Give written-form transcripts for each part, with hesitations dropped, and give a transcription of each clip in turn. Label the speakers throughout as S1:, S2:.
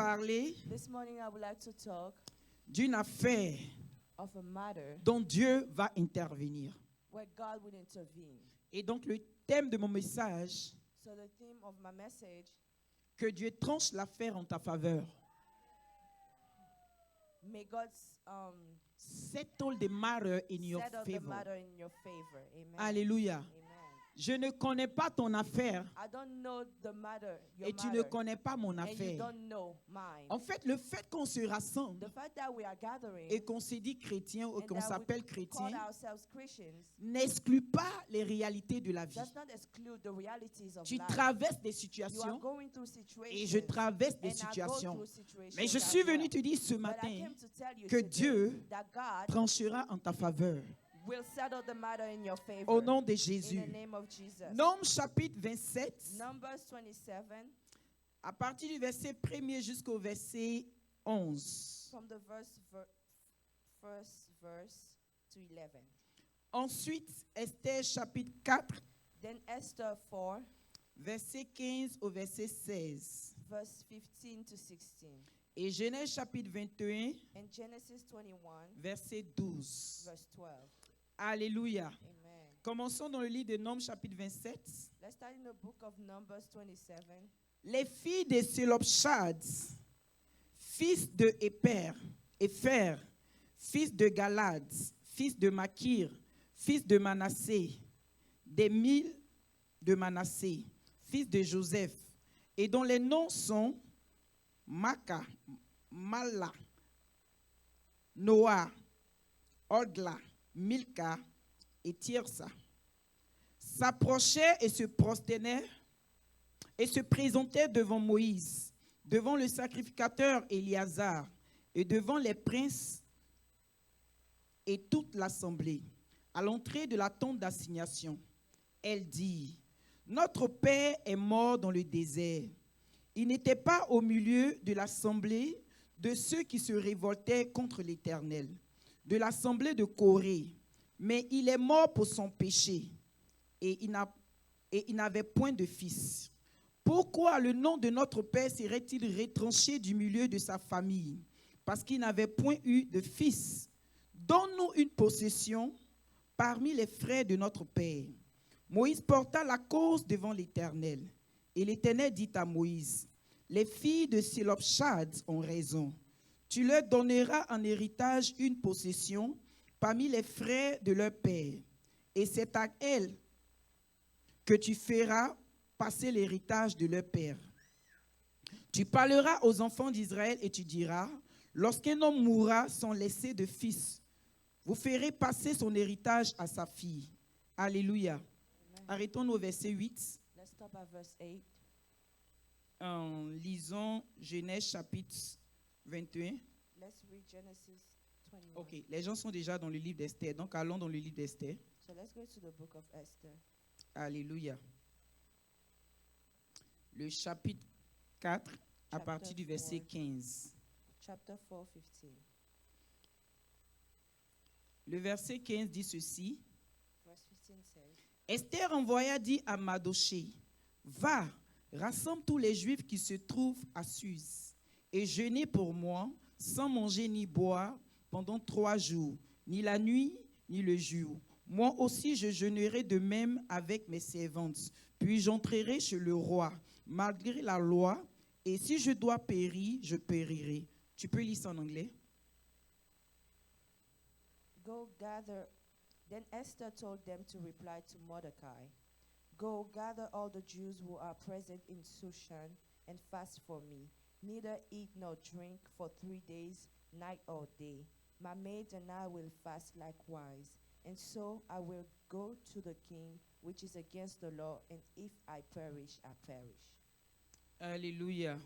S1: parler
S2: This morning I would like to talk
S1: d'une affaire
S2: of a matter
S1: dont Dieu va intervenir.
S2: where God will intervene.
S1: Et donc le thème de mon message,
S2: So the theme of my message,
S1: que Dieu tranche l'affaire en ta faveur.
S2: may God
S1: Settle the matter in your
S2: settle the
S1: favor.
S2: matter in your favor. Amen.
S1: Alléluia.
S2: Amen.
S1: Je ne connais pas ton affaire
S2: I don't know the matter, your
S1: et tu
S2: matter,
S1: ne connais pas mon
S2: and you
S1: affaire.
S2: don't know mine.
S1: En fait, le fait qu'on se rassemble
S2: The fact that we are gathering
S1: et qu'on se dit chrétien ou
S2: and
S1: qu'on
S2: that
S1: s'appelle
S2: we call
S1: chrétien
S2: ourselves Christians
S1: n'exclut pas les réalités de la vie.
S2: does not exclude the realities of
S1: Tu
S2: life.
S1: traverses des
S2: You are
S1: situations
S2: going through
S1: et je
S2: situations
S1: traverse des
S2: and I go
S1: situations.
S2: through situations
S1: Mais je
S2: as
S1: suis venu
S2: well.
S1: te dire ce
S2: But I
S1: matin
S2: came to tell you
S1: que
S2: today
S1: Dieu
S2: that God
S1: tranchera en ta faveur.
S2: will settle the matter in your favor.
S1: Au nom de
S2: In
S1: Jésus.
S2: the name of Jesus.
S1: Nombre chapitre 27,
S2: Numbers 27,
S1: à partir du verset 1er jusqu'au verset 11.
S2: from the first verse to 11.
S1: Ensuite, Esther chapitre 4,
S2: Then Esther 4,
S1: verset 15 au verset 16.
S2: verse 15 to 16.
S1: Et Genèse chapitre 21,
S2: And Genesis 21,
S1: verset 12.
S2: verse 12.
S1: Alléluia.
S2: Amen.
S1: Commençons dans le livre de Nombres chapitre 27.
S2: Let's start in the book of Numbers 27.
S1: Les filles de Sélopchad, fils de Épher, fils de Galad, fils de Makir, fils de Manassé, des 1000 de Manassé, fils de Joseph, et dont les noms sont Maka, Mala, Noah, Odla, Milka et Tirsa, s'approchaient et se prosternaient et se présentaient devant Moïse, devant le sacrificateur Éliazar et devant les princes et toute l'assemblée, à l'entrée de la tente d'assignation. Elle dit, « Notre père est mort dans le désert. Il n'était pas au milieu de l'assemblée de ceux qui se révoltaient contre l'Éternel, de l'assemblée de Corée, mais il est mort pour son péché et il n'avait point de fils. Pourquoi le nom de notre père serait-il retranché du milieu de sa famille? Parce qu'il n'avait point eu de fils. Donne-nous une possession parmi les frères de notre père. » Moïse porta la cause devant l'Éternel. Et l'Éternel dit à Moïse, « Les filles de Sélopchad ont raison. Tu leur donneras en héritage une possession parmi les frères de leur père. Et c'est à elles que tu feras passer l'héritage de leur père. Tu parleras aux enfants d'Israël et tu diras, lorsqu'un homme mourra sans laisser de fils, vous ferez passer son héritage à sa fille. » Alléluia.
S2: Amen.
S1: Arrêtons-nous au verset 8.
S2: Let's stop at verse 8.
S1: Lisons Genèse chapitre 21.
S2: Let's read Genesis 21.
S1: Ok, les gens sont déjà dans le livre d'Esther, donc allons dans le livre d'Esther.
S2: So let's go to the book of Esther.
S1: Alléluia. Le chapitre 4, à
S2: Chapter
S1: partir du verset
S2: 4.
S1: 15.
S2: Chapter 4, 15.
S1: Le verset 15 dit ceci.
S2: Verse 15 says,
S1: Esther envoya dit à Mardochée, va, rassemble tous les Juifs qui se trouvent à Suse et jeûnez pour moi, sans manger ni boire, pendant 3 jours, ni la nuit, ni le jour. Moi aussi, je jeûnerai de même avec mes servantes. Puis j'entrerai chez le roi, malgré la loi, et si je dois périr, je périrai. Tu peux lire ça en anglais?
S2: Go gather. Then Esther told them to reply to Mordecai, go gather all the Jews who are present in Shushan and fast for me. Neither eat nor drink for 3 days, night or day. My maids and I will fast likewise. And so I will go to the king, which is against the law, and if I perish, I perish.
S1: Alléluia.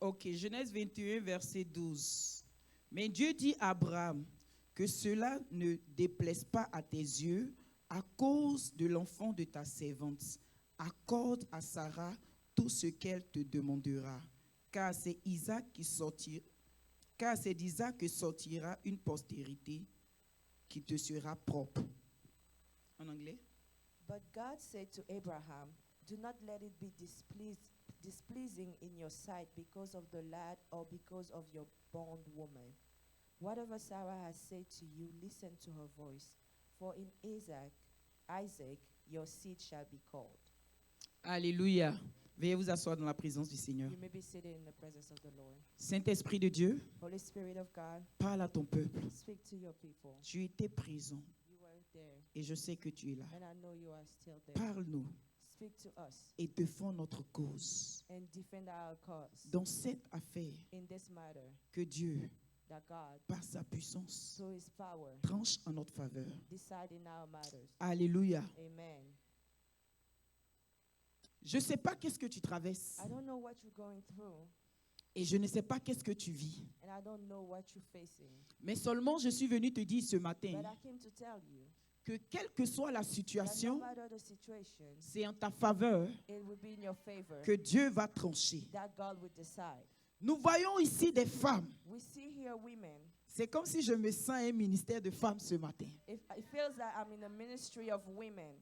S1: Ok, Genèse 21, verset 12. Mais Dieu dit à Abraham, que cela ne déplaise pas à tes yeux à cause de l'enfant de ta servante. Accorde à Sarah tout ce qu'elle te demandera, car c'est d'Isaac que sortira une postérité qui te sera propre. En anglais?
S2: But God said to Abraham, do not let it be displeased displeasing in your sight because of the lad or because of your bondwoman. Whatever Sarah has said to you, listen to her voice. For in Isaac, your seed shall be called.
S1: Alléluia. Veuillez vous asseoir dans la présence du Seigneur.
S2: You may be seated in the presence of the Lord.
S1: Saint-Esprit de Dieu,
S2: Holy Spirit of God,
S1: parle à ton peuple.
S2: speak to your people.
S1: Tu étais présent
S2: You were there,
S1: et je sais que tu es là.
S2: and I know you are still there.
S1: Parle-nous
S2: Speak to us
S1: et défends notre cause.
S2: and defend our cause
S1: Dans cette affaire,
S2: in this matter,
S1: que Dieu,
S2: that God,
S1: par sa puissance,
S2: through his power,
S1: tranche en notre faveur.
S2: decide in our matters.
S1: Alléluia.
S2: Amen.
S1: Je ne sais pas qu'est-ce que tu traverses
S2: I don't know what you're going through,
S1: et je ne sais pas qu'est-ce que tu vis.
S2: and I don't know what you're facing.
S1: Mais seulement je suis venu te dire ce matin
S2: But I came to tell you
S1: que quelle que soit la
S2: that no
S1: situation,
S2: matter the situation,
S1: c'est en ta faveur
S2: it will be in your favor
S1: que Dieu va trancher.
S2: that God will decide.
S1: Nous voyons ici des femmes.
S2: We see here women.
S1: C'est comme si je me sens un ministère de femmes ce matin.
S2: It feels that I'm in a ministry of women.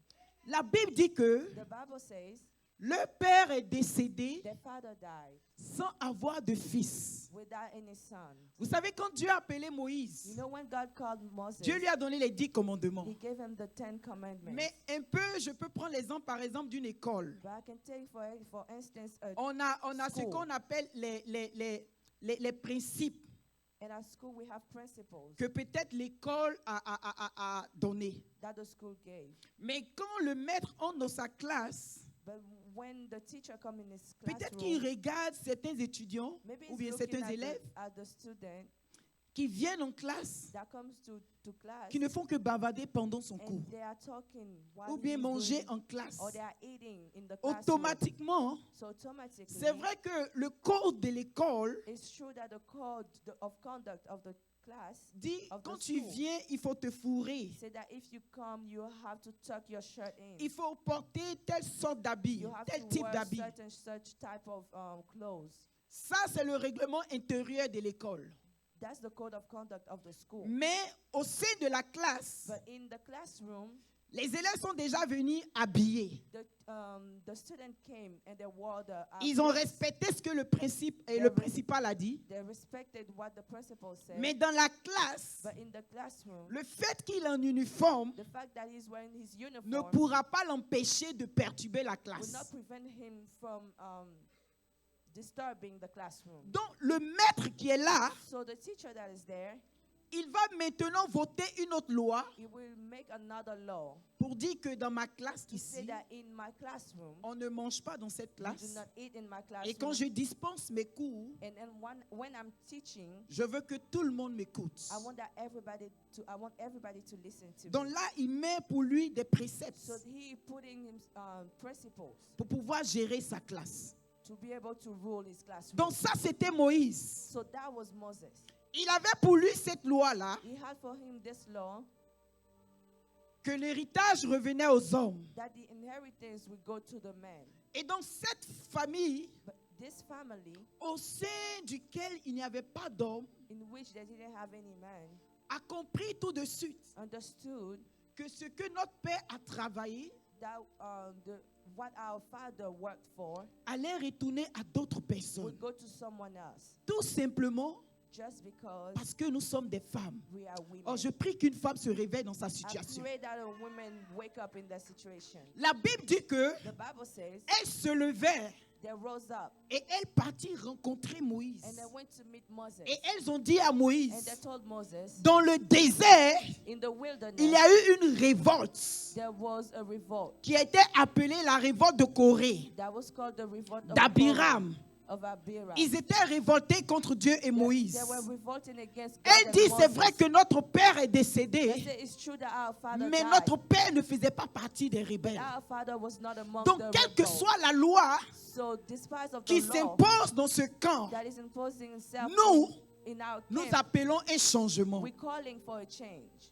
S1: La Bible dit que
S2: The Bible says
S1: le père est décédé
S2: their father died
S1: sans avoir de fils.
S2: without any son.
S1: Vous savez, quand Dieu a appelé
S2: You
S1: Moïse,
S2: know, when God called Moses,
S1: Dieu lui a donné les 10 commandements.
S2: he gave him the 10 commandments.
S1: Mais un peu, je peux prendre l'exemple par exemple d'une école.
S2: But I can take for instance,
S1: On a ce
S2: School.
S1: qu'on appelle les principes
S2: in our school we have principles
S1: que peut-être l'école a donnés.
S2: that the school gave.
S1: Mais quand le maître entre dans sa classe,
S2: But when the teacher comes in his
S1: peut-être qu'il
S2: classroom,
S1: regarde certains étudiants
S2: maybe
S1: ou
S2: he's
S1: bien
S2: looking
S1: certains élèves
S2: at the student
S1: qui viennent en classe,
S2: that comes to class
S1: qui ne font que bavarder pendant son cours,
S2: and they are talking while
S1: ou bien
S2: he's
S1: manger
S2: doing,
S1: en classe.
S2: or they are eating in the classroom.
S1: Automatiquement,
S2: So automatically,
S1: c'est vrai que le code de l'école
S2: it's true that the code of conduct of the class
S1: dit
S2: of the
S1: quand tu
S2: school
S1: viens, il faut te fourrer.
S2: say that if you come, you have to tuck your shirt in.
S1: Il faut porter telle sorte d'habit,
S2: You have
S1: tel
S2: to
S1: type
S2: wear
S1: d'habit.
S2: such type of clothes.
S1: Ça, c'est le règlement intérieur de l'école.
S2: That's the code of conduct of the school.
S1: Mais au sein de la classe,
S2: But in the classroom,
S1: les élèves sont déjà venus habillés.
S2: the student came and they wore the
S1: Ils ont
S2: outfits.
S1: respecté ce que le principal a dit.
S2: They respected what the principal said.
S1: Mais dans la classe,
S2: But in the classroom,
S1: le fait qu'il est en uniforme
S2: the fact that he's wearing his
S1: ne
S2: uniform
S1: pourra pas l'empêcher de perturber la
S2: will
S1: classe.
S2: not prevent him from disturbing the classroom.
S1: Donc, le maître qui est là,
S2: So the teacher that is there,
S1: il va maintenant voter une autre loi
S2: he will make another law
S1: pour dire que dans ma classe
S2: to say
S1: ici,
S2: that in my classroom,
S1: on ne mange pas dans cette
S2: you do
S1: classe.
S2: not eat in my
S1: Et quand
S2: classroom.
S1: je dispense mes cours,
S2: And then when I'm teaching,
S1: je veux que tout le monde m'écoute.
S2: I want everybody to listen to
S1: Donc
S2: me.
S1: là, il met pour lui des préceptes
S2: So he putting him principles
S1: pour pouvoir gérer sa classe.
S2: to be able to rule his classroom.
S1: Donc ça, c'était Moïse.
S2: So that was Moses.
S1: Il avait pour lui cette loi-là,
S2: He had for him this law
S1: que l'héritage revenait aux hommes.
S2: that the inheritance would go to the man.
S1: Et donc cette famille,
S2: But this family,
S1: au sein duquel il n'y avait pas d'homme,
S2: in which they didn't have any man,
S1: a compris tout de suite
S2: understood
S1: que ce que notre père a travaillé
S2: that what our father worked for
S1: allait retourner à d'autres personnes.
S2: would go to someone else,
S1: Tout simplement
S2: just because
S1: parce que nous sommes des femmes.
S2: we are women.
S1: Oh, je prie qu'une femme se réveille dans sa
S2: I
S1: situation.
S2: pray that a woman wake up in that situation.
S1: La Bible dit que
S2: The Bible says
S1: elles se levèrent
S2: they rose up
S1: et elles partirent rencontrer Moïse.
S2: and they went to meet Moses.
S1: Et elles ont dit à
S2: And they
S1: Moïse,
S2: told Moses,
S1: dans le désert,
S2: in the wilderness,
S1: il y a eu une révolte
S2: there was a revolt
S1: qui a été appelée la révolte de Corée,
S2: that was called the revolt of
S1: d'Abiram.
S2: Korah, of Abiram.
S1: Ils étaient révoltés contre Dieu et Moïse.
S2: They were revolting against God
S1: Elle
S2: and
S1: dit, c'est
S2: Moses.
S1: vrai que notre père est
S2: They
S1: décédé,
S2: say it's true that our father
S1: mais
S2: died,
S1: notre père ne faisait pas partie des
S2: but
S1: rebelles.
S2: our father was not among
S1: Donc,
S2: the
S1: quelle que
S2: rebels.
S1: soit la loi
S2: So despite of
S1: qui
S2: the law
S1: s'impose dans ce camp,
S2: that is imposing itself
S1: nous,
S2: in our
S1: nous
S2: camp,
S1: appelons un changement.
S2: we're calling for a change.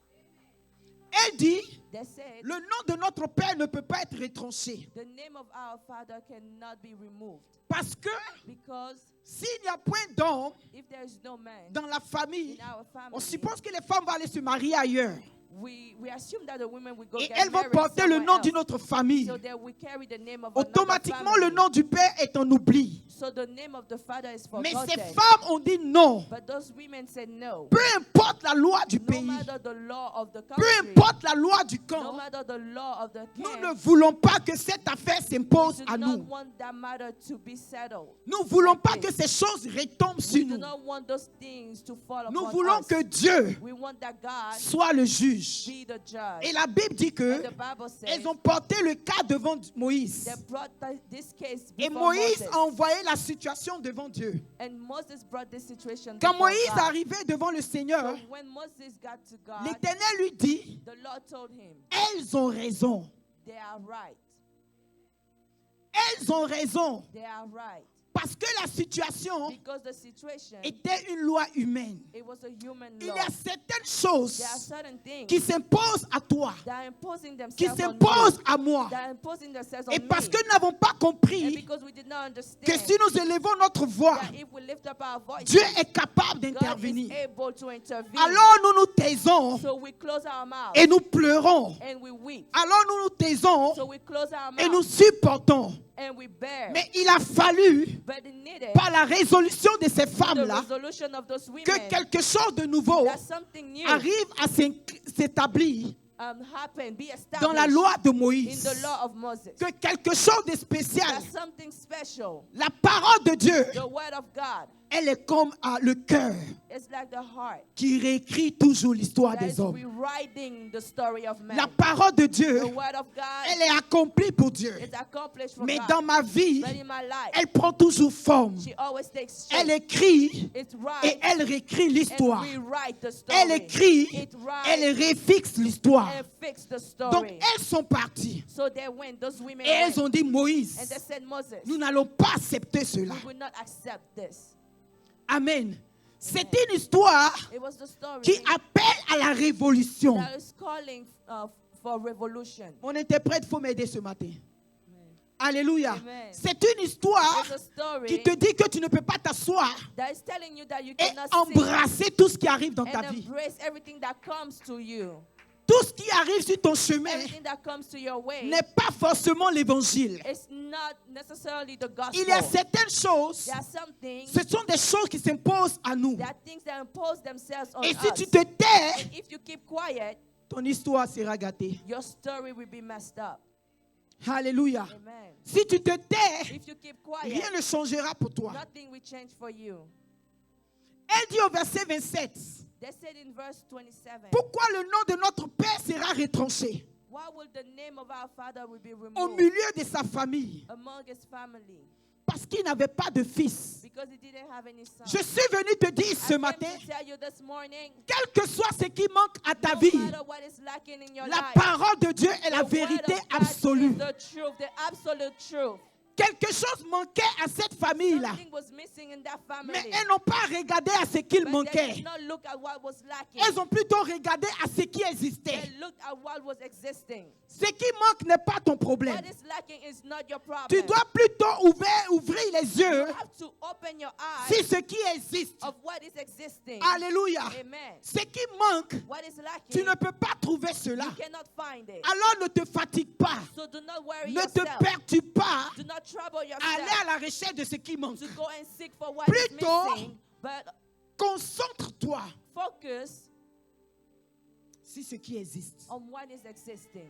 S1: Elle dit,
S2: They said
S1: le nom de notre père ne peut pas être retranché.
S2: the name of our father cannot be removed
S1: Parce que
S2: because
S1: s'il n'y a point d'homme
S2: if there is no man
S1: dans la famille,
S2: in our
S1: on
S2: family,
S1: suppose que les femmes vont aller se marier ailleurs.
S2: we assume that the women will go
S1: Et
S2: get
S1: elles vont
S2: married
S1: porter le
S2: somewhere
S1: nom
S2: else.
S1: d'une autre famille.
S2: So that we carry the name of another
S1: Automatiquement,
S2: family.
S1: le nom du père est en oubli.
S2: So the name of the father is
S1: Mais
S2: forgotten.
S1: ces femmes ont dit non.
S2: But those women said no.
S1: Peu importe la loi du
S2: No
S1: pays,
S2: matter the law of the
S1: peu
S2: country,
S1: importe la loi du
S2: no
S1: camp,
S2: matter the law of the
S1: nous
S2: camp,
S1: ne voulons pas que cette affaire
S2: we
S1: s'impose
S2: do
S1: à
S2: not
S1: nous.
S2: want that matter to be settled.
S1: Nous ne voulons
S2: like
S1: pas
S2: this.
S1: que ces choses retombent
S2: We
S1: sur
S2: do
S1: nous.
S2: not want those things to fall
S1: Nous
S2: upon
S1: voulons
S2: us.
S1: que Dieu
S2: We want that God
S1: soit le juge.
S2: be the judge.
S1: Et la Bible dit que
S2: And the Bible says
S1: elles ont porté le cas devant Moïse.
S2: they brought this case
S1: Et
S2: before
S1: Moïse
S2: Moses.
S1: a envoyé la situation devant Dieu.
S2: And Moses brought this situation
S1: Quand
S2: before
S1: Moïse
S2: God.
S1: arrivait devant le Seigneur,
S2: So when Moses got to God,
S1: l'Éternel lui dit,
S2: the Lord told him,
S1: elles ont raison.
S2: they are right.
S1: Elles ont raison.
S2: They are right.
S1: Parce que la situation
S2: Because the situation,
S1: était une loi humaine.
S2: it was a human
S1: Il
S2: law.
S1: y a certaines choses
S2: There are certain things
S1: qui s'imposent à toi,
S2: that are imposing
S1: qui
S2: themselves on
S1: s'imposent
S2: me.
S1: à moi.
S2: That are imposing themselves
S1: Et
S2: on
S1: parce
S2: me.
S1: que nous n'avons pas
S2: And
S1: compris
S2: because we did not
S1: que
S2: understand
S1: si nous élevons notre voix,
S2: that if we lift up our voice,
S1: Dieu est capable
S2: God is
S1: d'intervenir.
S2: able to intervene.
S1: Alors nous nous taisons
S2: So we close our mouth
S1: et nous pleurons.
S2: and we weep.
S1: Alors nous nous taisons
S2: So we close our
S1: et nous
S2: mouth
S1: supportons.
S2: and we bear.
S1: Mais il a fallu,
S2: But it needed
S1: par la résolution de ces
S2: the
S1: femmes-là,
S2: resolution of those women
S1: que quelque chose de nouveau
S2: that something new
S1: arrive à s'établir
S2: happen, be
S1: dans la
S2: established
S1: loi de
S2: in
S1: Moïse.
S2: the law of Moses.
S1: Que quelque chose de spécial,
S2: That something special,
S1: la parole de Dieu,
S2: the word of God,
S1: elle est comme le cœur
S2: is like the heart
S1: qui réécrit toujours l'histoire
S2: that
S1: des
S2: is
S1: hommes.
S2: rewriting the story of man.
S1: La parole de Dieu,
S2: The word of God
S1: elle est accomplie pour Dieu.
S2: is accomplished for
S1: Mais
S2: God.
S1: dans ma vie,
S2: But in my life,
S1: elle prend toujours forme.
S2: she always takes
S1: Elle
S2: shape.
S1: écrit
S2: It's
S1: et
S2: right
S1: elle réécrit
S2: and
S1: l'histoire.
S2: rewrite the story.
S1: Elle écrit,
S2: It
S1: elle
S2: writes
S1: refixe l'histoire.
S2: and fix the
S1: Donc
S2: story.
S1: elles sont parties
S2: So they went, those women
S1: et elles
S2: went,
S1: ont dit, Moïse,
S2: and they said, Moses,
S1: nous n'allons pas accepter cela.
S2: we will not accept this.
S1: Amen. C'est une histoire
S2: It was the story
S1: qui appelle à la révolution.
S2: that is calling for revolution.
S1: Mon interprète, faut m'aider ce matin. Alléluia.
S2: Amen.
S1: C'est une histoire
S2: It's a story
S1: qui te dit que tu ne peux pas t'asseoir
S2: that is telling you that you
S1: et
S2: cannot
S1: embrasser tout ce qui arrive dans
S2: see
S1: ta
S2: and
S1: vie.
S2: embrace everything that comes to you.
S1: Tout ce qui arrive sur ton chemin
S2: Everything that comes to your way
S1: n'est pas forcément l'évangile.
S2: is not necessarily the gospel.
S1: Il y a certaines choses,
S2: There are some things,
S1: ce sont des choses qui s'imposent à nous.
S2: there are things that impose themselves on
S1: Et
S2: us.
S1: si tu te tais,
S2: And if you keep quiet,
S1: ton histoire sera gâtée.
S2: your story will be messed up.
S1: Alléluia.
S2: Amen.
S1: Si tu te tais,
S2: If you keep quiet,
S1: rien ne changera pour toi.
S2: nothing will change for you.
S1: Elle dit au verset 27,
S2: They said in verse 27,
S1: pourquoi le nom de notre Père sera retranché
S2: why will the name of our father will be
S1: au
S2: removed
S1: milieu de sa famille?
S2: among his family?
S1: Parce qu'il n'avait pas de fils.
S2: Because he didn't have any sons.
S1: Je suis venu te dire
S2: I
S1: ce
S2: came
S1: matin,
S2: to tell you this morning,
S1: quel que soit ce qui manque à ta
S2: no
S1: vie,
S2: matter what is lacking in your
S1: la
S2: life,
S1: parole de Dieu est la
S2: the word
S1: vérité
S2: of God
S1: absolue.
S2: is the truth, the absolute truth.
S1: Quelque chose manquait à cette famille-là.
S2: Something was missing in that family.
S1: Mais elles n'ont pas regardé à ce qu'il
S2: But they
S1: manquait.
S2: did not look at what was lacking.
S1: Elles ont plutôt regardé à ce qui existait.
S2: They looked at what was existing.
S1: Ce qui manque n'est pas ton problème.
S2: What is lacking is not your problem.
S1: Tu dois plutôt ouvrir les yeux
S2: You have to open your
S1: sur
S2: eyes
S1: ce qui existe.
S2: of what is existing.
S1: Alléluia.
S2: Amen.
S1: Ce qui manque,
S2: What is lacking,
S1: tu ne peux pas trouver cela.
S2: you cannot find it.
S1: Alors ne te fatigue pas.
S2: So do not worry
S1: Ne te
S2: yourself.
S1: perturbe pas
S2: Do not trouble
S1: à
S2: yourself
S1: aller à la recherche de ce qui manque.
S2: to go and seek for what is
S1: Plutôt,
S2: missing, but
S1: concentre-toi
S2: focus
S1: sur ce qui existe.
S2: on what is existing.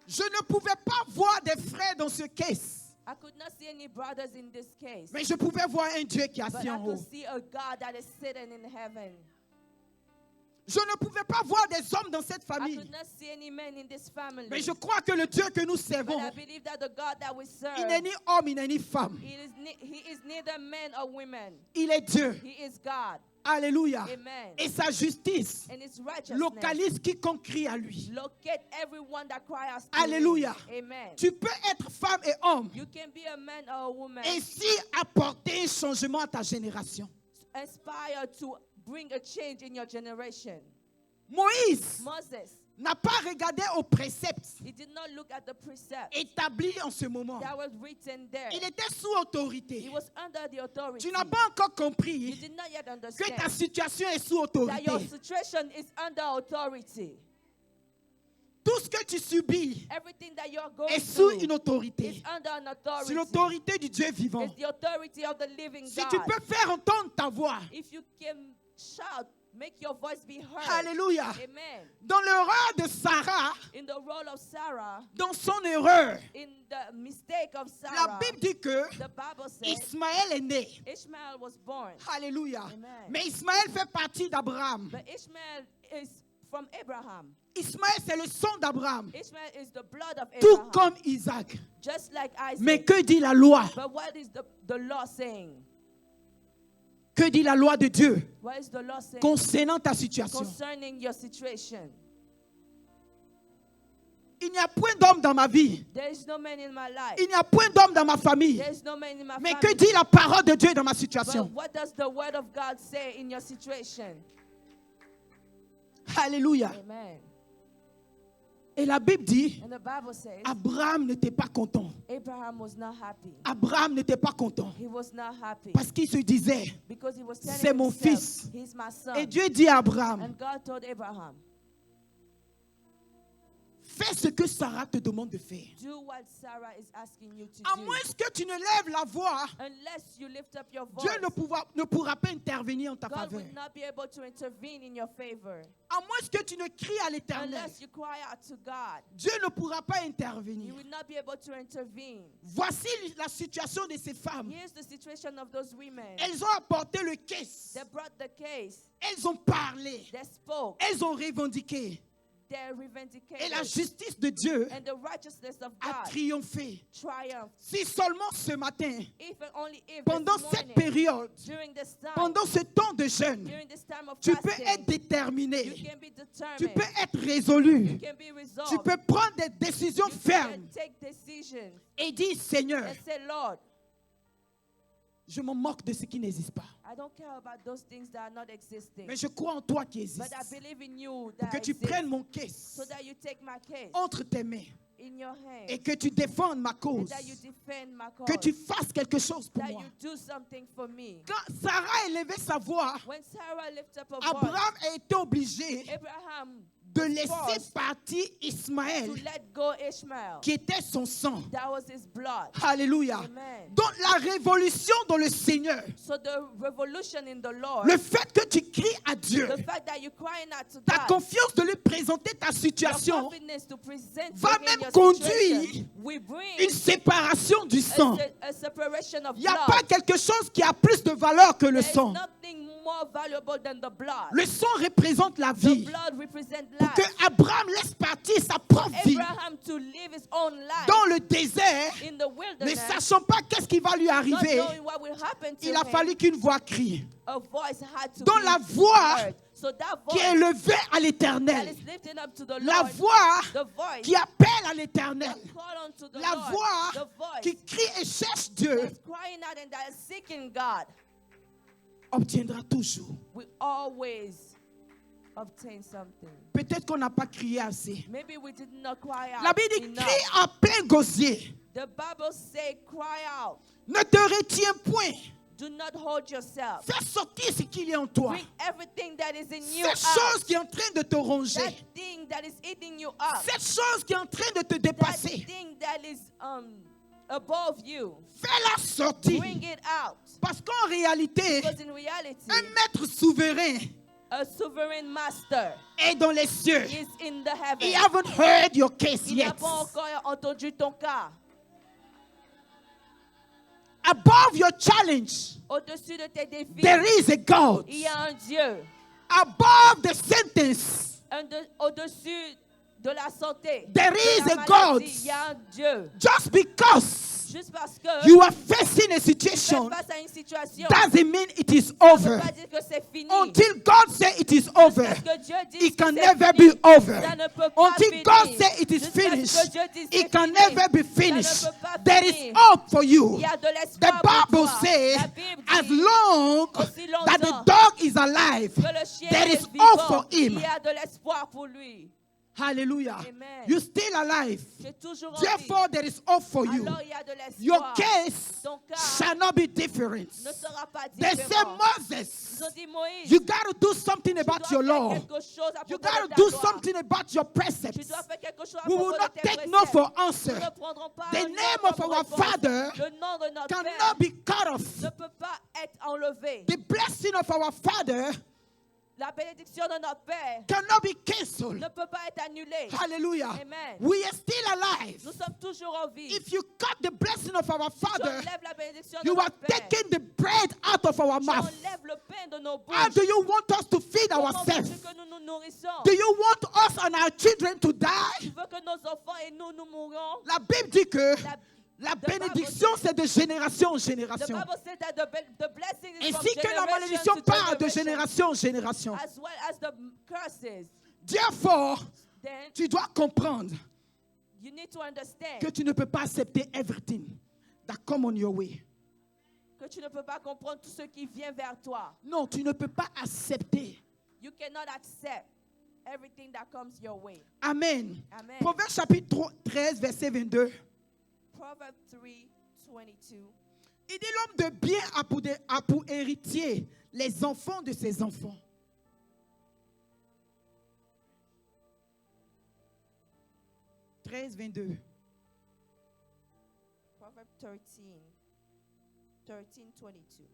S1: Je ne pouvais pas voir des frères dans ce case,
S2: I could not see any brothers in this case,
S1: mais je pouvais voir un Dieu qui est
S2: but
S1: assis
S2: I
S1: en
S2: could
S1: haut.
S2: see a God that is sitting in heaven.
S1: Je ne pouvais pas voir des hommes dans cette
S2: I
S1: famille,
S2: could not see any men in this family,
S1: mais je crois que le Dieu que nous
S2: but
S1: servons,
S2: I believe that the God that we serve,
S1: il n'est ni homme, il n'est ni femme.
S2: he is neither man or woman.
S1: Il est Dieu.
S2: He is God.
S1: Alléluia.
S2: Amen.
S1: Et sa justice
S2: And his righteousness
S1: localise quiconque crie à lui.
S2: locate everyone that cries to
S1: Alléluia.
S2: him. Amen.
S1: Tu peux être femme et homme
S2: You can be a man or a woman,
S1: et si apporter un changement à ta génération.
S2: inspired to bring a change in your generation.
S1: Moïse
S2: Moses
S1: n'a pas regardé aux préceptes
S2: He did not look at the precepts
S1: établis en ce moment.
S2: that was written there.
S1: Il était sous autorité.
S2: He was under the authority.
S1: Tu n'as pas encore
S2: You
S1: compris
S2: did not yet
S1: que
S2: understand
S1: ta situation est sous
S2: that your
S1: autorité.
S2: situation is under authority.
S1: Tout ce que tu subis
S2: Everything that you are going
S1: est sous
S2: through
S1: une
S2: is
S1: autorité.
S2: under an
S1: C'est
S2: authority.
S1: l'autorité du Dieu vivant.
S2: It's the authority of the living
S1: Si
S2: God.
S1: tu peux faire entendre ta voix,
S2: If you can shout, make your voice be heard.
S1: alléluia.
S2: Amen.
S1: Dans l'erreur de Sarah,
S2: In the role of Sarah,
S1: dans son erreur,
S2: in the mistake of
S1: la
S2: Sarah,
S1: Bible dit que
S2: the Bible says
S1: Ismaël est né.
S2: Ishmael was born.
S1: Alléluia.
S2: Amen.
S1: Mais Ismaël fait partie d'Abraham.
S2: But Ishmael is from Abraham.
S1: Ismaël, c'est le sang d'Abraham.
S2: Ishmael is the blood of
S1: Tout
S2: Abraham.
S1: comme Isaac.
S2: Just like Isaac.
S1: Mais que dit la loi?
S2: But what is the law saying?
S1: Que dit la loi de Dieu
S2: What is the law saying
S1: concernant ta situation?
S2: concerning your situation?
S1: Il n'y a point d'homme dans ma vie.
S2: There is no man in my life.
S1: Il n'y a point d'homme dans ma famille.
S2: There is no man in my
S1: Mais
S2: family.
S1: que dit la parole de Dieu dans ma
S2: But
S1: situation?
S2: what does the word of God say in your situation?
S1: Alléluia.
S2: Amen.
S1: Et la Bible dit,
S2: And the Bible says
S1: Abraham n'était pas content.
S2: Abraham was not happy.
S1: Abraham n'était pas content.
S2: He was not happy
S1: Parce qu'il se disait,
S2: because he was telling
S1: c'est mon
S2: himself,
S1: fils.
S2: he's my son.
S1: Et Dieu dit à Abraham,
S2: And God told Abraham,
S1: fais ce que Sarah te demande de faire.
S2: do what Sarah is asking you to
S1: À
S2: do.
S1: moins que tu ne lèves la voix,
S2: Unless you lift up your voice,
S1: Dieu ne pourra pas intervenir en ta
S2: God
S1: faveur.
S2: will not be able to intervene in your favor.
S1: À moins que tu ne cries à l'Éternel,
S2: Unless you cry out to God,
S1: Dieu ne pourra pas
S2: He
S1: intervenir.
S2: will not be able to intervene.
S1: Voici la situation de ces femmes.
S2: Here's the situation of those women.
S1: Elles ont apporté le caisse.
S2: They brought the case.
S1: Elles ont parlé.
S2: They spoke.
S1: Elles ont revendiqué.
S2: They
S1: Et
S2: revendicated.
S1: la justice de Dieu
S2: And the righteousness of
S1: a
S2: God
S1: triomphé.
S2: triumphed.
S1: Si seulement ce matin,
S2: If and only if
S1: pendant
S2: this
S1: cette
S2: morning,
S1: période,
S2: during this time,
S1: pendant ce temps de jeûne,
S2: during this time of
S1: tu peux
S2: fasting,
S1: être déterminé.
S2: you can be determined.
S1: Tu peux être résolu.
S2: You can be resolved.
S1: Tu peux prendre des décisions
S2: You
S1: fermes
S2: can take decisions
S1: et dire, Seigneur,
S2: and say, Lord,
S1: je me moque de ce qui n'existe pas.
S2: I don't care about those things that are not existing.
S1: Mais je crois en toi qui
S2: But
S1: existe.
S2: I believe in you
S1: Pour
S2: that
S1: que tu
S2: exists,
S1: prennes mon caisse
S2: so that you take my case
S1: entre tes mains
S2: in your hands
S1: et que tu défendes ma
S2: and
S1: cause.
S2: that you defend my cause,
S1: Que tu fasses quelque chose pour
S2: that
S1: moi.
S2: you do something for me.
S1: Quand Sarah élevait sa voix,
S2: When Sarah lifted up her voice,
S1: Abraham a été obligé
S2: Abraham
S1: de
S2: was
S1: laisser
S2: forced
S1: partir
S2: to
S1: Ismaël,
S2: let go Ishmael.
S1: qui était son sang.
S2: That was his blood.
S1: Alléluia.
S2: Amen.
S1: Donc la révolution dans le Seigneur,
S2: So the revolution in the Lord,
S1: le fait que tu cries à Dieu,
S2: the fact that you're crying out to
S1: ta
S2: God,
S1: confiance de lui présenter ta
S2: your
S1: situation
S2: confidence to present
S1: va
S2: to him
S1: même
S2: your
S1: conduire
S2: situation, we bring
S1: une séparation du sang.
S2: a separation of
S1: Il n'y a
S2: blood.
S1: pas quelque chose qui a plus de valeur que le
S2: There is
S1: sang.
S2: nothing more valuable than the blood.
S1: Le sang représente la
S2: The
S1: vie.
S2: blood represents
S1: Pour
S2: life.
S1: que Abraham laisse partir sa propre vie
S2: Abraham to live his own life
S1: dans le désert,
S2: in the
S1: ne
S2: wilderness,
S1: sachant pas qu'est-ce qui va lui
S2: not
S1: arriver,
S2: knowing what will happen to
S1: il a
S2: him,
S1: fallu qu'une voix crie.
S2: a voice had to
S1: Dans
S2: be
S1: la voix
S2: heard. So that
S1: qui est
S2: voice
S1: élevée à
S2: that
S1: l'Éternel.
S2: is lifted up to the
S1: La
S2: Lord,
S1: voix
S2: the voice
S1: qui appelle à l'Éternel.
S2: that call unto the
S1: La
S2: Lord,
S1: voix
S2: the voice
S1: qui crie et cherche Dieu
S2: that's crying out and that is seeking God,
S1: obtiendra toujours.
S2: we always obtain something.
S1: Peut-être qu'on n'a pas crié assez.
S2: Maybe we did not cry out
S1: La Bible dit
S2: enough.
S1: crie à plein gosier.
S2: The Bible say, cry out.
S1: Ne te retiens point.
S2: Do not hold yourself.
S1: Fais sortir ce qu'il y a en toi.
S2: Bring everything that is in you
S1: Cette
S2: out.
S1: chose qui est en train de te ronger.
S2: That thing that is eating you up.
S1: Cette chose qui est en train de te
S2: That
S1: dépasser.
S2: thing that is above you.
S1: Fais-la sortir.
S2: Bring it out.
S1: Parce qu'en réalité,
S2: Because in reality,
S1: un maître souverain
S2: a sovereign master
S1: est dans les cieux.
S2: is in the
S1: He
S2: heavens.
S1: haven't heard your case
S2: Il n'a
S1: yet.
S2: pas encore entendu ton cas.
S1: Above your challenge,
S2: Au-dessus de tes défis,
S1: there is a God.
S2: il y a un Dieu.
S1: Above the sentence,
S2: Au-dessus de la santé,
S1: there
S2: de
S1: is
S2: la
S1: a
S2: maladie,
S1: God.
S2: il y a un Dieu.
S1: Just because
S2: Juste parce que
S1: you are facing a
S2: tu fais
S1: situation
S2: face à une situation,
S1: doesn't mean it is
S2: ça ne
S1: over.
S2: veut pas dire que c'est fini.
S1: Until God says it is over,
S2: Jusqu'à ce que Dieu dise
S1: it
S2: que
S1: can
S2: c'est
S1: never
S2: fini,
S1: be over.
S2: ça ne peut pas
S1: Until
S2: finir.
S1: God says it is
S2: Jusqu'à ce que
S1: finished,
S2: Dieu dise
S1: it
S2: c'est
S1: can
S2: fini,
S1: never be
S2: ça ne
S1: finished.
S2: peut pas
S1: There is
S2: finir.
S1: hope for you.
S2: Il y a de
S1: The
S2: l'espoir pour
S1: Bible
S2: toi.
S1: says,
S2: La Bible
S1: as
S2: dit,
S1: long
S2: aussi
S1: that the
S2: longtemps
S1: dog is alive,
S2: que le chien
S1: there
S2: est
S1: is hope
S2: vivant,
S1: for him.
S2: il y a de l'espoir pour lui.
S1: Hallelujah.
S2: Amen.
S1: You're still alive.
S2: Tu es toujours en vie.
S1: Therefore, there is hope for you.
S2: Alors il y a de
S1: Your
S2: l'espoir.
S1: case
S2: Ton cas
S1: shall not be different.
S2: ne sera pas
S1: They say,
S2: différent.
S1: Moses,
S2: Ils ont dit, Moïse,
S1: you got to do something
S2: tu
S1: about
S2: dois
S1: your
S2: faire
S1: law.
S2: quelque chose à
S1: You
S2: propos
S1: got
S2: de
S1: to
S2: ta
S1: do
S2: loi.
S1: something about your
S2: Tu
S1: precepts.
S2: dois faire quelque chose à
S1: We
S2: propos
S1: will
S2: de
S1: not
S2: tes
S1: take
S2: préceptes.
S1: no for
S2: Nous
S1: answer.
S2: ne prendrons pas
S1: The
S2: un
S1: name
S2: non
S1: of
S2: comme
S1: our
S2: réponse.
S1: Father
S2: Le nom de notre
S1: cannot
S2: Père
S1: be cut off.
S2: ne peut pas être enlevé.
S1: The blessing of our Father
S2: La bénédiction de notre Père
S1: cannot be cancelled.
S2: ne peut pas être annulée.
S1: Hallelujah.
S2: Amen.
S1: We are still alive.
S2: Nous sommes toujours en vie.
S1: If you cut the blessing of our
S2: Tu
S1: Father,
S2: enlèves la bénédiction de
S1: you are
S2: notre Père.
S1: taking the bread out of our
S2: Tu
S1: mouth.
S2: enlèves le pain de nos
S1: How
S2: bouches.
S1: do you want us to feed
S2: Comment
S1: ourselves?
S2: veux-tu que nous nous nourrissons?
S1: Do you want us and our children to
S2: Tu
S1: die?
S2: veux que nos enfants et nous mourons?
S1: La Bible dit que
S2: La
S1: la bénédiction, c'est de génération en
S2: The
S1: génération.
S2: Bible says that the blessing is from
S1: Ainsi que la
S2: generation
S1: malédiction
S2: to
S1: part de
S2: generation,
S1: génération en génération.
S2: as well as the curses.
S1: Therefore,
S2: Then
S1: tu dois comprendre
S2: you need to understand
S1: que tu ne peux pas accepter everything that come on your way.
S2: que tu ne peux pas comprendre tout ce qui vient vers toi.
S1: Non, tu ne peux pas accepter.
S2: You cannot accept everything that comes your way.
S1: Amen.
S2: Amen.
S1: Proverbe chapitre 13, verset 22.
S2: Proverbs 3:22.
S1: Il dit l'homme de bien a pour héritier les enfants de ses enfants. « 13, 22.
S2: Proverbs 13:22.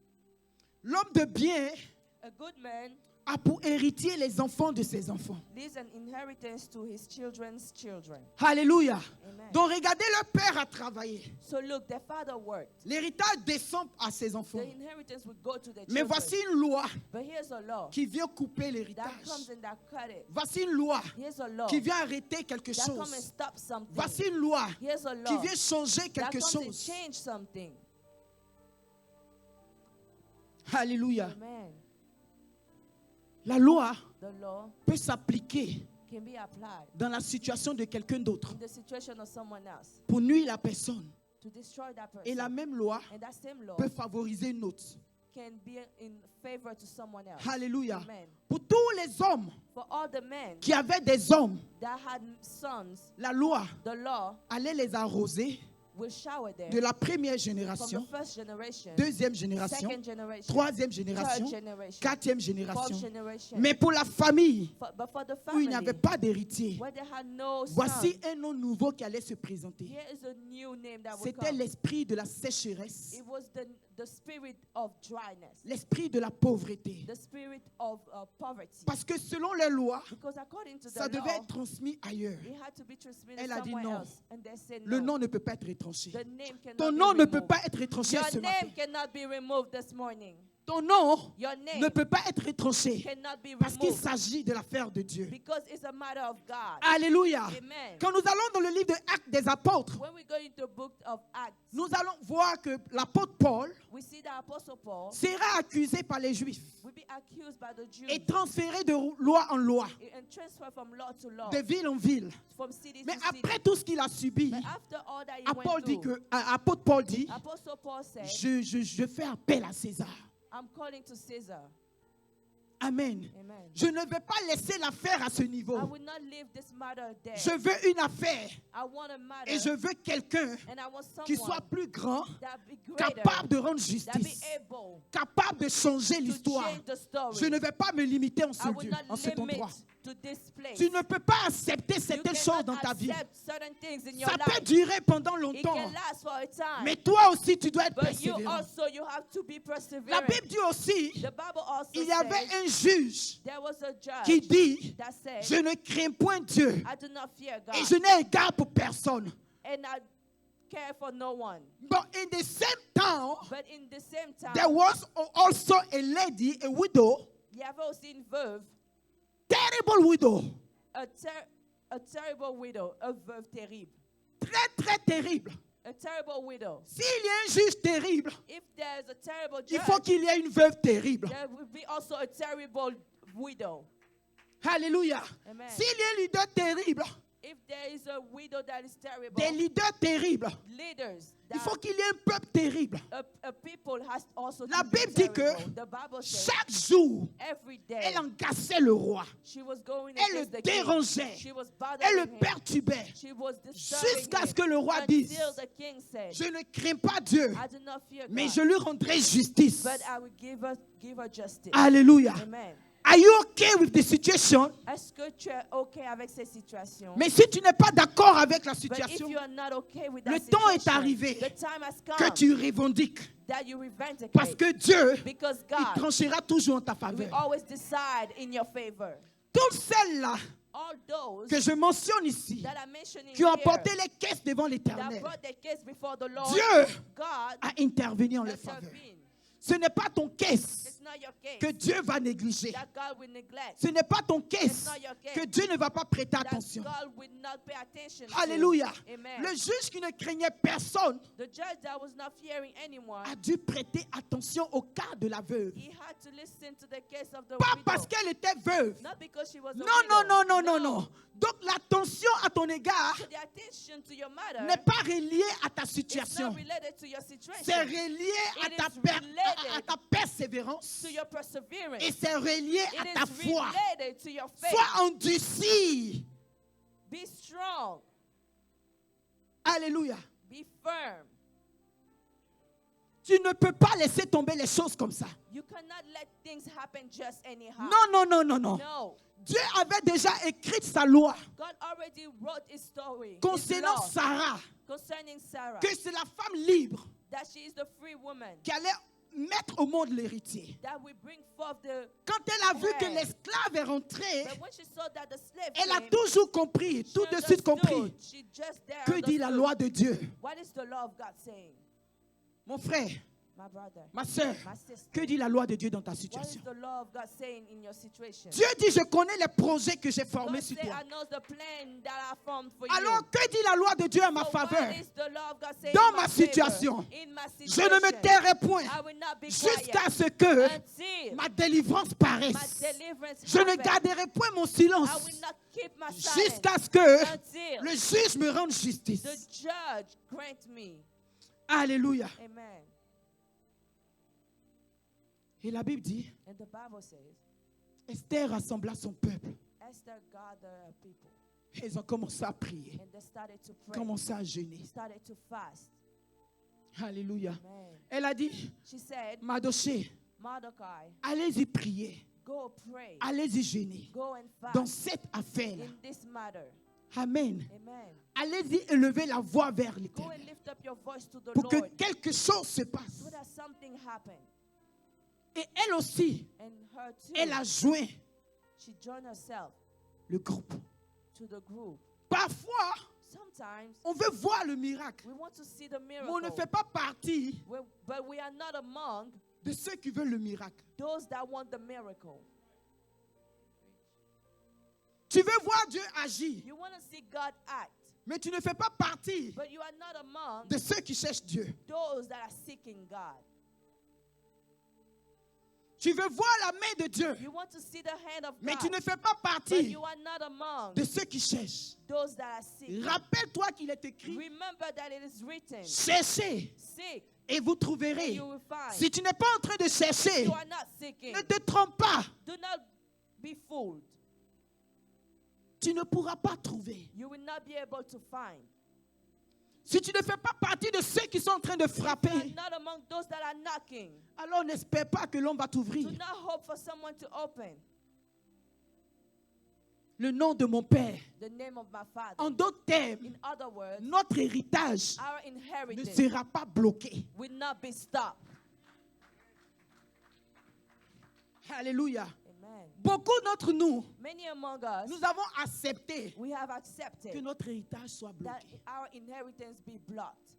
S1: L'homme de bien
S2: A good man
S1: a pour héritier les enfants de ses enfants.
S2: leaves an inheritance to his children's children.
S1: Alléluia.
S2: Amen.
S1: Donc regardez, leur père a travaillé.
S2: So look, their father worked.
S1: L'héritage descend à ses enfants.
S2: The inheritance will go to the
S1: Mais
S2: children.
S1: voici une loi
S2: But here's a law
S1: qui vient couper
S2: that
S1: l'héritage.
S2: comes and that cut it.
S1: Voici une loi
S2: Here's a law
S1: qui vient arrêter quelque
S2: that comes and
S1: chose.
S2: stop something.
S1: Voici une loi
S2: Here's a
S1: qui
S2: law
S1: vient changer
S2: that
S1: quelque
S2: comes and
S1: chose.
S2: change something.
S1: Alléluia.
S2: Amen.
S1: La loi
S2: The law
S1: peut s'appliquer
S2: can be applied
S1: dans la situation de quelqu'un d'autre
S2: in the situation of someone else
S1: pour nuire la personne.
S2: to destroy that
S1: Et la
S2: person.
S1: même loi
S2: And that same law
S1: peut favoriser une autre.
S2: can be in favor to someone else.
S1: Alléluia.
S2: Amen.
S1: Pour tous les hommes
S2: For all the men
S1: qui avaient des hommes,
S2: that had sons,
S1: la loi
S2: the law
S1: allait les arroser
S2: will shower them
S1: de la première
S2: from
S1: génération,
S2: the first generation,
S1: deuxième génération,
S2: second generation,
S1: troisième
S2: third
S1: génération,
S2: generation,
S1: quatrième
S2: fourth
S1: génération.
S2: generation.
S1: Mais pour la famille
S2: But for the
S1: où il
S2: family,
S1: n'y avait pas d'héritier,
S2: where they had no son,
S1: voici un nom nouveau qui allait se présenter.
S2: here is a new name that will
S1: C'était
S2: come.
S1: l'esprit de la sécheresse,
S2: It was the spirit of dryness,
S1: l'esprit de la pauvreté.
S2: the spirit of poverty.
S1: Parce que selon les lois,
S2: Because according to
S1: ça
S2: the
S1: devait
S2: law,
S1: être transmis ailleurs.
S2: it had to be transmitted
S1: Elle a dit
S2: somewhere
S1: non.
S2: else. And they said
S1: Le
S2: no.
S1: nom ne peut pas être étranché.
S2: The name cannot
S1: Ton
S2: be
S1: nom ne peut
S2: removed.
S1: pas être étranché
S2: Your
S1: ce matin.
S2: name cannot be removed this morning.
S1: Ton nom
S2: Your name
S1: ne peut pas être étranché
S2: cannot be
S1: parce qu'il
S2: removed
S1: s'agit de l'affaire de Dieu.
S2: because it's a matter of God.
S1: Alléluia.
S2: Amen.
S1: Quand nous allons dans le livre de Actes des Apôtres,
S2: When we go into the book of Acts,
S1: nous allons voir que l'apôtre Paul
S2: we see that Apostle Paul
S1: sera accusé par les Juifs
S2: will be accused by the Jews
S1: et transféré de loi en loi,
S2: and transferred from law to law,
S1: de ville en ville.
S2: from city
S1: Mais
S2: to city.
S1: après tout ce qu'il a subi,
S2: But after all that he
S1: apôtre Paul dit,
S2: Apostle Paul said,
S1: je fais appel à César.
S2: I'm calling to Caesar.
S1: Amen.
S2: Amen.
S1: Je ne vais pas laisser l'affaire à ce
S2: I
S1: niveau.
S2: will not leave this matter there.
S1: Je veux une affaire
S2: I want a matter,
S1: et je veux quelqu'un
S2: and I want
S1: qui
S2: someone
S1: soit plus grand,
S2: that be greater,
S1: capable de rendre
S2: that be
S1: justice,
S2: able
S1: capable de changer
S2: to
S1: l'histoire.
S2: change the story.
S1: Je ne vais pas me limiter en
S2: I
S1: ce
S2: will
S1: lieu,
S2: not
S1: en cet
S2: limit
S1: endroit.
S2: to this place.
S1: Tu ne peux pas accepter
S2: You
S1: certaines choses
S2: cannot
S1: dans ta vie.
S2: accept certain things in your
S1: Ça peut
S2: life.
S1: durer pendant
S2: It
S1: longtemps,
S2: can last for a time.
S1: mais toi aussi tu dois être
S2: But you
S1: persévérant.
S2: also, you have to be
S1: La
S2: perseverant.
S1: Bible dit aussi,
S2: The Bible also
S1: il y avait
S2: says
S1: un juge
S2: there was a
S1: qui
S2: judge
S1: dit,
S2: that said,
S1: je ne crains point Dieu
S2: I do not fear
S1: et
S2: God,
S1: je n'ai égard pour personne.
S2: and I care for no one.
S1: But in the same time,
S2: But in the same time,
S1: there was also a lady, a widow,
S2: you have also in veuve,
S1: terrible widow,
S2: a terrible widow, a veuve terrible.
S1: très très terrible.
S2: A terrible widow.
S1: S'il y a un juge terrible,
S2: If there's a terrible
S1: il
S2: judge,
S1: faut qu'il y ait une veuve terrible.
S2: there will be also a terrible widow.
S1: Alléluia.
S2: Amen.
S1: S'il y a un leader terrible,
S2: If there is a widow that is terrible,
S1: des leaders terribles.
S2: leaders,
S1: Il
S2: that
S1: faut qu'il y ait un peuple terrible.
S2: a people has also
S1: La
S2: to be
S1: Bible dit que
S2: terrible. The Bible says
S1: chaque jour,
S2: every day
S1: elle engageait le roi.
S2: she was going
S1: Elle le
S2: against the king.
S1: dérangeait.
S2: She was
S1: Elle le
S2: bothering him.
S1: perturbait.
S2: She was disturbing
S1: Jusqu'à ce
S2: him
S1: que le roi dise,
S2: until the king said,
S1: je ne crains pas Dieu,
S2: I do not fear
S1: mais
S2: God,
S1: je lui rendrai justice.
S2: but I will give her justice.
S1: Alléluia.
S2: Amen.
S1: Are you okay with the situation?
S2: Est-ce que tu es OK avec ces situations?
S1: Mais si tu n'es pas d'accord avec la
S2: But if
S1: situation,
S2: you are not okay with that
S1: le temps est
S2: situation,
S1: arrivé
S2: the time has
S1: que
S2: come
S1: tu revendiques.
S2: that you revendicate.
S1: Parce que Dieu,
S2: Because
S1: il
S2: God
S1: tranchera toujours en ta
S2: will
S1: faveur.
S2: always decide in your favor.
S1: Toutes celles-là
S2: All those
S1: que je mentionne ici,
S2: that are mentioned
S1: qui ont
S2: here,
S1: apporté les caisses devant
S2: that
S1: l'Éternel,
S2: brought their case before the Lord,
S1: Dieu
S2: God
S1: a intervenu en leur faveur.
S2: intervened.
S1: Ce n'est pas ton caisse
S2: It's not your case
S1: que Dieu va négliger.
S2: that God will neglect.
S1: Ce n'est pas ton
S2: It's
S1: caisse
S2: not your case
S1: que Dieu ne va pas prêter
S2: that
S1: attention.
S2: God will not pay attention
S1: Alléluia.
S2: to. Amen.
S1: Le juge qui ne craignait personne
S2: The judge that was not fearing anyone,
S1: a dû prêter attention au cas de la veuve.
S2: he had to listen to the case of the
S1: Pas
S2: widow.
S1: parce qu'elle était veuve.
S2: Not because she was a
S1: Non,
S2: widow.
S1: non, non, non, non, non. Donc l'attention à ton égard
S2: So the attention to your matter
S1: n'est pas reliée à ta
S2: is
S1: situation.
S2: not related to your situation.
S1: C'est relié à
S2: It
S1: ta,
S2: is related
S1: à ta persévérance.
S2: to your perseverance.
S1: Et c'est relié à
S2: It
S1: ta
S2: is
S1: foi.
S2: related to your faith.
S1: Sois endurci.
S2: Be strong.
S1: Alléluia.
S2: Be firm.
S1: Tu ne peux pas laisser tomber les choses comme ça.
S2: You cannot let things happen just anyhow.
S1: Non, non, non, non, non.
S2: No.
S1: Dieu avait déjà écrit sa loi
S2: God already wrote his story, his
S1: concernant
S2: law,
S1: Sarah,
S2: concerning Sarah,
S1: que c'est la femme libre
S2: that she is the free woman
S1: qui allait mettre au monde l'héritier.
S2: that will bring forth the...
S1: Quand elle a vu que
S2: Ouais.
S1: l'esclave est rentré,
S2: But when she saw that the slave
S1: elle a
S2: came,
S1: toujours compris,
S2: she
S1: tout de suite compris.
S2: understood. She just there
S1: Que dit la
S2: understood.
S1: loi de Dieu?
S2: What is the law of God saying?
S1: Mon frère,
S2: My brother,
S1: ma soeur,
S2: my sister,
S1: que dit la loi de Dieu dans ta
S2: what is
S1: situation?
S2: the law of God saying in your situation?
S1: Dieu dit, je connais les projets que j'ai formés
S2: God
S1: sur
S2: say,
S1: toi.
S2: I know the plan that I formed for
S1: Alors,
S2: you.
S1: que dit la loi de Dieu à ma
S2: So
S1: faveur?
S2: what is the law of God saying
S1: Dans
S2: in
S1: ma
S2: my favor?
S1: situation,
S2: In my
S1: Je
S2: situation,
S1: ne me tairai point
S2: I will not be
S1: jusqu'à
S2: quiet
S1: ce que
S2: until
S1: ma délivrance
S2: my
S1: paraisse.
S2: deliverance
S1: Je ne
S2: happen.
S1: garderai point mon
S2: I
S1: silence
S2: will not keep my silence
S1: jusqu'à ce que
S2: until
S1: le juge me rende
S2: the
S1: justice.
S2: judge grant me.
S1: Alléluia.
S2: Amen.
S1: Et la Bible dit,
S2: And the Bible says,
S1: Esther rassembla son peuple.
S2: Esther gathered her people
S1: Et ils ont commencé à prier,
S2: and they started to pray,
S1: commencé à jeûner.
S2: started to fast.
S1: Alléluia.
S2: Amen.
S1: Elle a dit,
S2: She said,
S1: Mardoché,
S2: Mordecai,
S1: allez-y prier,
S2: go pray,
S1: allez-y jeûner
S2: go and
S1: dans
S2: fast
S1: cette affaire-là.
S2: in this matter.
S1: Amen.
S2: Amen.
S1: Allez-y élever la voix vers
S2: Go and
S1: l'Éternel
S2: lift up your voice to the
S1: pour que
S2: Lord
S1: quelque chose se passe.
S2: so that something happen.
S1: Et elle aussi,
S2: And her too,
S1: elle a joint
S2: she joined herself
S1: le groupe.
S2: to the group.
S1: Parfois,
S2: Sometimes
S1: on veut voir le miracle,
S2: we want to see the
S1: mais on ne
S2: miracle,
S1: fait pas partie
S2: but we are not among
S1: de ceux qui veulent le miracle.
S2: those that want the miracle.
S1: Tu veux voir Dieu agir,
S2: You want to see God act,
S1: mais tu ne fais pas partie
S2: but you are not among
S1: de ceux qui cherchent Dieu.
S2: those that are seeking God.
S1: Tu veux voir la main de Dieu,
S2: You want to see the hand of
S1: mais
S2: God,
S1: tu ne fais pas
S2: but
S1: partie
S2: you are not among
S1: de ceux qui cherchent.
S2: those that are seeking.
S1: Rappelle-toi qu'il est écrit,
S2: Remember that it is written,
S1: cherchez
S2: seek
S1: et vous
S2: and
S1: trouverez.
S2: you will find.
S1: Si tu n'es pas en train de chercher,
S2: You are not seeking.
S1: ne te trompe pas.
S2: Do not be fooled.
S1: Tu ne pourras pas trouver.
S2: You will not be able to find.
S1: Si tu ne fais pas partie de ceux qui sont en train de
S2: You are
S1: frapper,
S2: not among those that are knocking.
S1: alors n'espère pas que l'homme va
S2: Do
S1: t'ouvrir.
S2: not hope for someone to open.
S1: Le nom de mon Père.
S2: The name of my Father.
S1: En d'autres termes,
S2: In other words,
S1: notre héritage
S2: our
S1: ne
S2: inheritance
S1: sera pas bloqué.
S2: will not be stopped.
S1: Alléluia.
S2: Amen.
S1: Beaucoup d'entre nous,
S2: Many among us,
S1: nous avons accepté
S2: we have
S1: que
S2: accepted
S1: notre héritage soit
S2: that
S1: bloqué.
S2: our inheritance be blocked.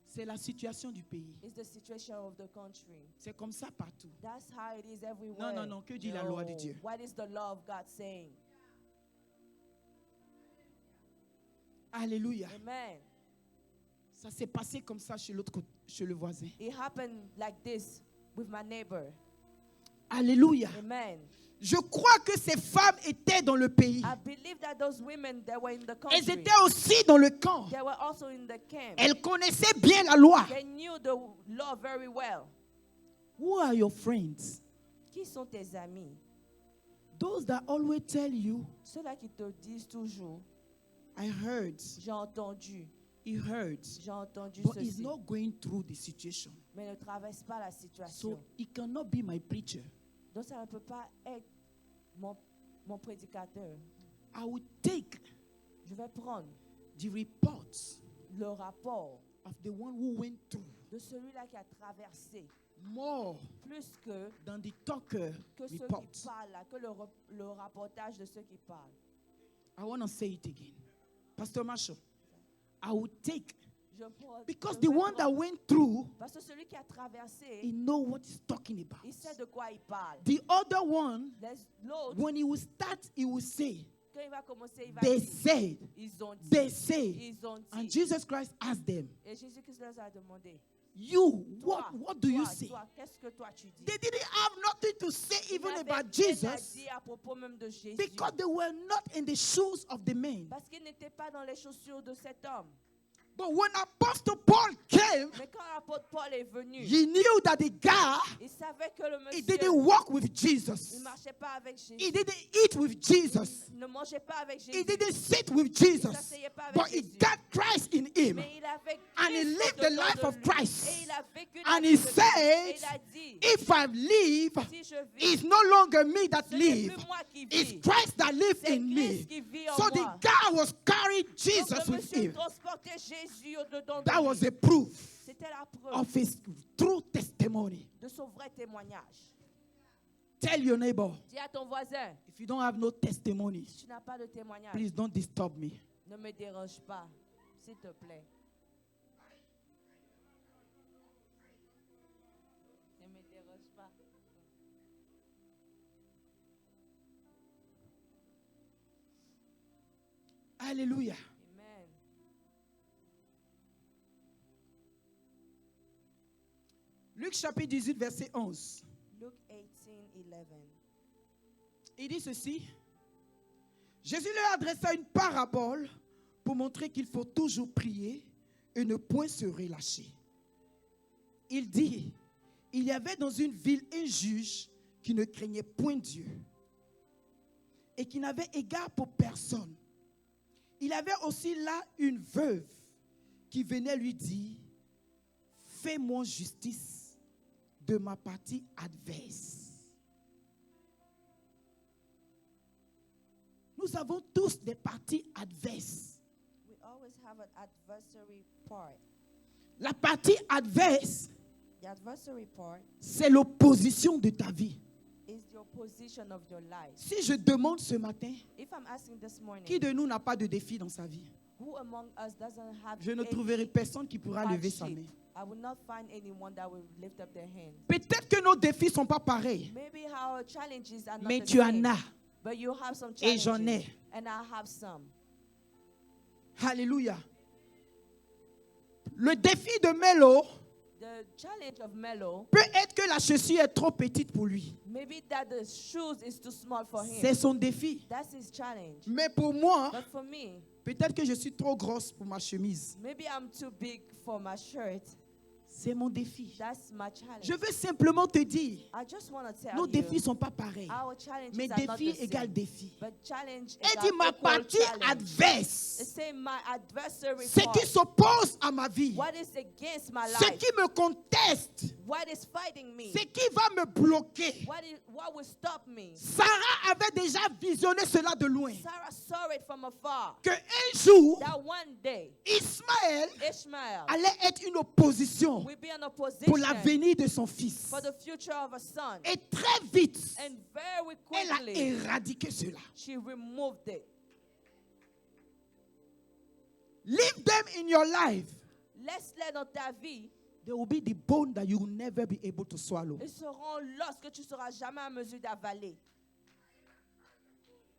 S1: C'est la situation du pays.
S2: It's the situation of the country.
S1: C'est comme ça partout.
S2: That's how it is everywhere.
S1: Non, non, non. Que dit la loi de Dieu?
S2: What is the law of God saying?
S1: Alléluia.
S2: Amen.
S1: Ça s'est passé comme ça chez l'autre côté, chez le voisin.
S2: It happened like this with my neighbor.
S1: Alléluia.
S2: Amen.
S1: Je crois que ces femmes étaient dans le pays.
S2: I believe that those women that were in the
S1: Elles
S2: country,
S1: étaient aussi dans le camp.
S2: they were also in the camp.
S1: Elles connaissaient bien la loi.
S2: They knew the law very well.
S1: Who are your friends?
S2: Qui sont tes amis?
S1: Those that always tell you,
S2: Ceux-là qui te disent toujours,
S1: I heard,
S2: j'ai entendu,
S1: he heard,
S2: j'ai entendu
S1: but he's
S2: ceci.
S1: not going through the situation.
S2: Mais ne traverse pas la situation.
S1: So he cannot be my preacher.
S2: Donc ça ne peut pas être mon prédicateur.
S1: I will take
S2: Je vais prendre
S1: the reports
S2: le rapport
S1: of the one who went through
S2: de celui-là qui a traversé
S1: more
S2: plus que
S1: than the talker
S2: ceux
S1: report.
S2: qui parlent, là, que le rapportage de ceux qui parlent.
S1: I want to say it again. Pastor Marshall, I will take,
S2: Je prends-
S1: because
S2: je
S1: the
S2: vais
S1: one that
S2: prendre-
S1: went through,
S2: Parce que celui qui a traversé,
S1: he know what he's talking about.
S2: il sait de quoi il parle.
S1: The other one,
S2: L'autre,
S1: when he will start, he will say,
S2: quand il va commencer, il va
S1: they
S2: dire,
S1: said,
S2: ils ont dit,
S1: they say.
S2: ils ont
S1: And
S2: dit.
S1: Jesus Christ asked them,
S2: Et Jésus-Christ leur a demandé,
S1: you,
S2: toi,
S1: what do you
S2: toi,
S1: say?
S2: toi, qu'est-ce que toi tu dis?
S1: They didn't have nothing to say
S2: Ils
S1: even
S2: n'avaient
S1: about
S2: rien à
S1: Jesus
S2: dire à propos même de Jésus.
S1: because they were not in the shoes of the men.
S2: Parce qu'ils n'étaient pas dans les chaussures de cet homme.
S1: But when Apostle Paul came,
S2: Mais quand l'apôtre Paul est venu,
S1: he knew that the guy,
S2: il savait que le
S1: he
S2: monsieur
S1: didn't walk with
S2: ne
S1: Jesus.
S2: marchait pas avec
S1: He
S2: Jésus.
S1: didn't eat with Jesus.
S2: Il ne mangeait pas avec
S1: He
S2: Jésus.
S1: didn't sit with
S2: Il ne
S1: Jesus.
S2: s'asseyait pas avec
S1: But he
S2: Jésus.
S1: got Christ in him.
S2: Mais il avait
S1: And he
S2: Christ
S1: lived the
S2: au-dedans
S1: life
S2: de
S1: of
S2: lui.
S1: Christ.
S2: Et il a vécu la
S1: And
S2: vie
S1: he
S2: de Christ. Et
S1: said,
S2: il a dit,
S1: if I live,
S2: si je vis,
S1: it's no longer me that
S2: ce n'est
S1: live.
S2: plus moi qui
S1: It's
S2: vis.
S1: Christ that lives
S2: C'est
S1: in
S2: Christ
S1: me.
S2: qui vit en
S1: So the
S2: moi.
S1: guy was carrying
S2: Donc
S1: Jesus
S2: le
S1: with
S2: monsieur
S1: him.
S2: transportait Jésus au-dedans de
S1: That
S2: lui.
S1: was a proof
S2: C'était la preuve
S1: of his true testimony.
S2: de son vrai témoignage.
S1: Tell your neighbor,
S2: Dis à ton voisin,
S1: if you don't have no testimony,
S2: si tu n'as pas de témoignage,
S1: please don't disturb me.
S2: ne me dérange pas, s'il te plaît. Ne me dérange pas.
S1: Hallelujah.
S2: Amen.
S1: Luc chapitre 18, verset 11.
S2: Luke 18:11.
S1: Il dit ceci. Jésus leur adressa une parabole pour montrer qu'il faut toujours prier et ne point se relâcher. Il dit, il y avait dans une ville un juge qui ne craignait point Dieu et qui n'avait égard pour personne. Il avait aussi là une veuve qui venait lui dire, fais-moi justice de ma partie adverse. Nous avons tous des parties adverses.
S2: We always have an adversary part.
S1: La partie adverse,
S2: The adversary part
S1: c'est l'opposition de ta vie.
S2: is the opposition of your life.
S1: Si je demande ce matin,
S2: If I'm asking this morning,
S1: qui de nous n'a pas de défi dans sa vie?
S2: who among us doesn't have
S1: Je ne
S2: any
S1: trouverai personne qui pourra lever sa
S2: hardship?
S1: main.
S2: I will not find anyone that will lift up their hand.
S1: Peut-être que nos défis ne sont pas pareils,
S2: Maybe our challenges are not
S1: mais
S2: the
S1: tu en
S2: same,
S1: as.
S2: but you have some
S1: Et
S2: challenges,
S1: j'en ai.
S2: and I have some.
S1: Alléluia. Le défi de Melo
S2: The challenge of Melo,
S1: peut être que la chaussure est trop petite pour lui.
S2: maybe that the shoes is too small for him.
S1: C'est son défi.
S2: That's his challenge.
S1: Mais pour moi,
S2: But for me,
S1: peut-être que je suis trop grosse pour ma chemise.
S2: maybe I'm too big for my shirt.
S1: C'est mon défi.
S2: That's my challenge.
S1: Je veux simplement te dire,
S2: I just want to tell
S1: nos
S2: you,
S1: défis ne sont pas pareils.
S2: our challenges
S1: Mais
S2: are not
S1: défi
S2: the
S1: égale
S2: same.
S1: défi.
S2: But challenge
S1: Et
S2: is
S1: dit
S2: an
S1: ma
S2: equal
S1: partie
S2: challenge.
S1: adverse,
S2: Say my adversary
S1: ce
S2: part.
S1: qui s'oppose à ma vie,
S2: What is against my
S1: ce
S2: life?
S1: qui me conteste,
S2: What is fighting me?
S1: ce qui va me bloquer.
S2: What will stop me?
S1: Sarah avait déjà visionné cela de loin.
S2: Sarah saw it from afar.
S1: Que un jour,
S2: That one day,
S1: Ismaël
S2: Ishmael
S1: allait être une opposition
S2: will be in opposition
S1: pour l'avenir de son fils.
S2: for the future of a son.
S1: Et très vite,
S2: And very
S1: elle a
S2: quickly,
S1: éradiqué cela.
S2: she removed it.
S1: Leave them in your life.
S2: Laisse-les dans ta vie.
S1: They will be the bone that you will never be able to swallow.
S2: Ils seront l'os que tu ne seras jamais en mesure d'avaler.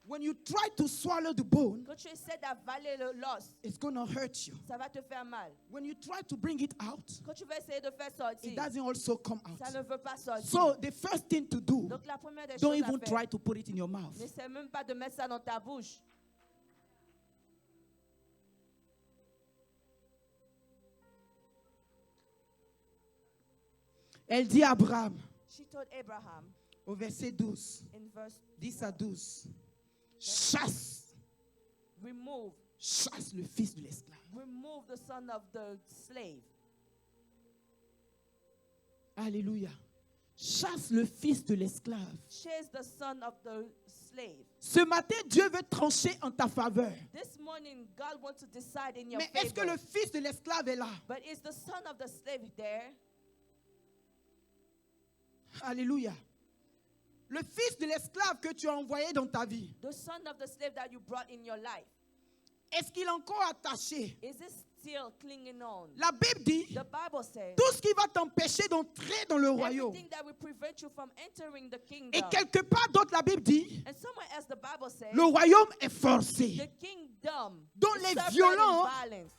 S1: when you try to swallow the bone,
S2: quand tu essaies d'avaler l'os,
S1: it's going to hurt you.
S2: ça va te faire mal.
S1: When you try to bring it out,
S2: Quand tu vas essayer de faire
S1: it
S2: sortir,
S1: doesn't also come
S2: ça ne
S1: out.
S2: veut pas sortir.
S1: So the first thing to do,
S2: Donc la première des
S1: don't
S2: choses à
S1: even
S2: faire,
S1: try to put it in your mouth.
S2: n'essaie même pas de mettre ça dans ta bouche.
S1: Elle dit à Abraham,
S2: She told Abraham
S1: au verset 12,
S2: in verse
S1: 10 à 12, chasse le fils de l'esclave.
S2: remove the son of the slave.
S1: Alléluia. Chasse le fils de l'esclave.
S2: Chase the son of the slave.
S1: Ce matin, Dieu veut trancher en ta faveur.
S2: This morning, God wants to decide in your
S1: Mais est-ce que
S2: favor.
S1: le fils de l'esclave est là?
S2: But is the son of the slave there?
S1: Alléluia. Le fils de l'esclave que tu as envoyé dans ta vie,
S2: The son of the slave that you brought in your life,
S1: est-ce qu'il est encore attaché?
S2: is it still clinging on?
S1: La Bible dit,
S2: The Bible says
S1: tout ce qui va t'empêcher d'entrer dans le royaume.
S2: everything that will prevent you from entering the
S1: Et
S2: kingdom.
S1: quelque part d'autre, la Bible dit,
S2: And somewhere else the Bible says
S1: le royaume est
S2: the
S1: forcé.
S2: kingdom
S1: Donc
S2: is
S1: les
S2: suffered in
S1: violents
S2: violence.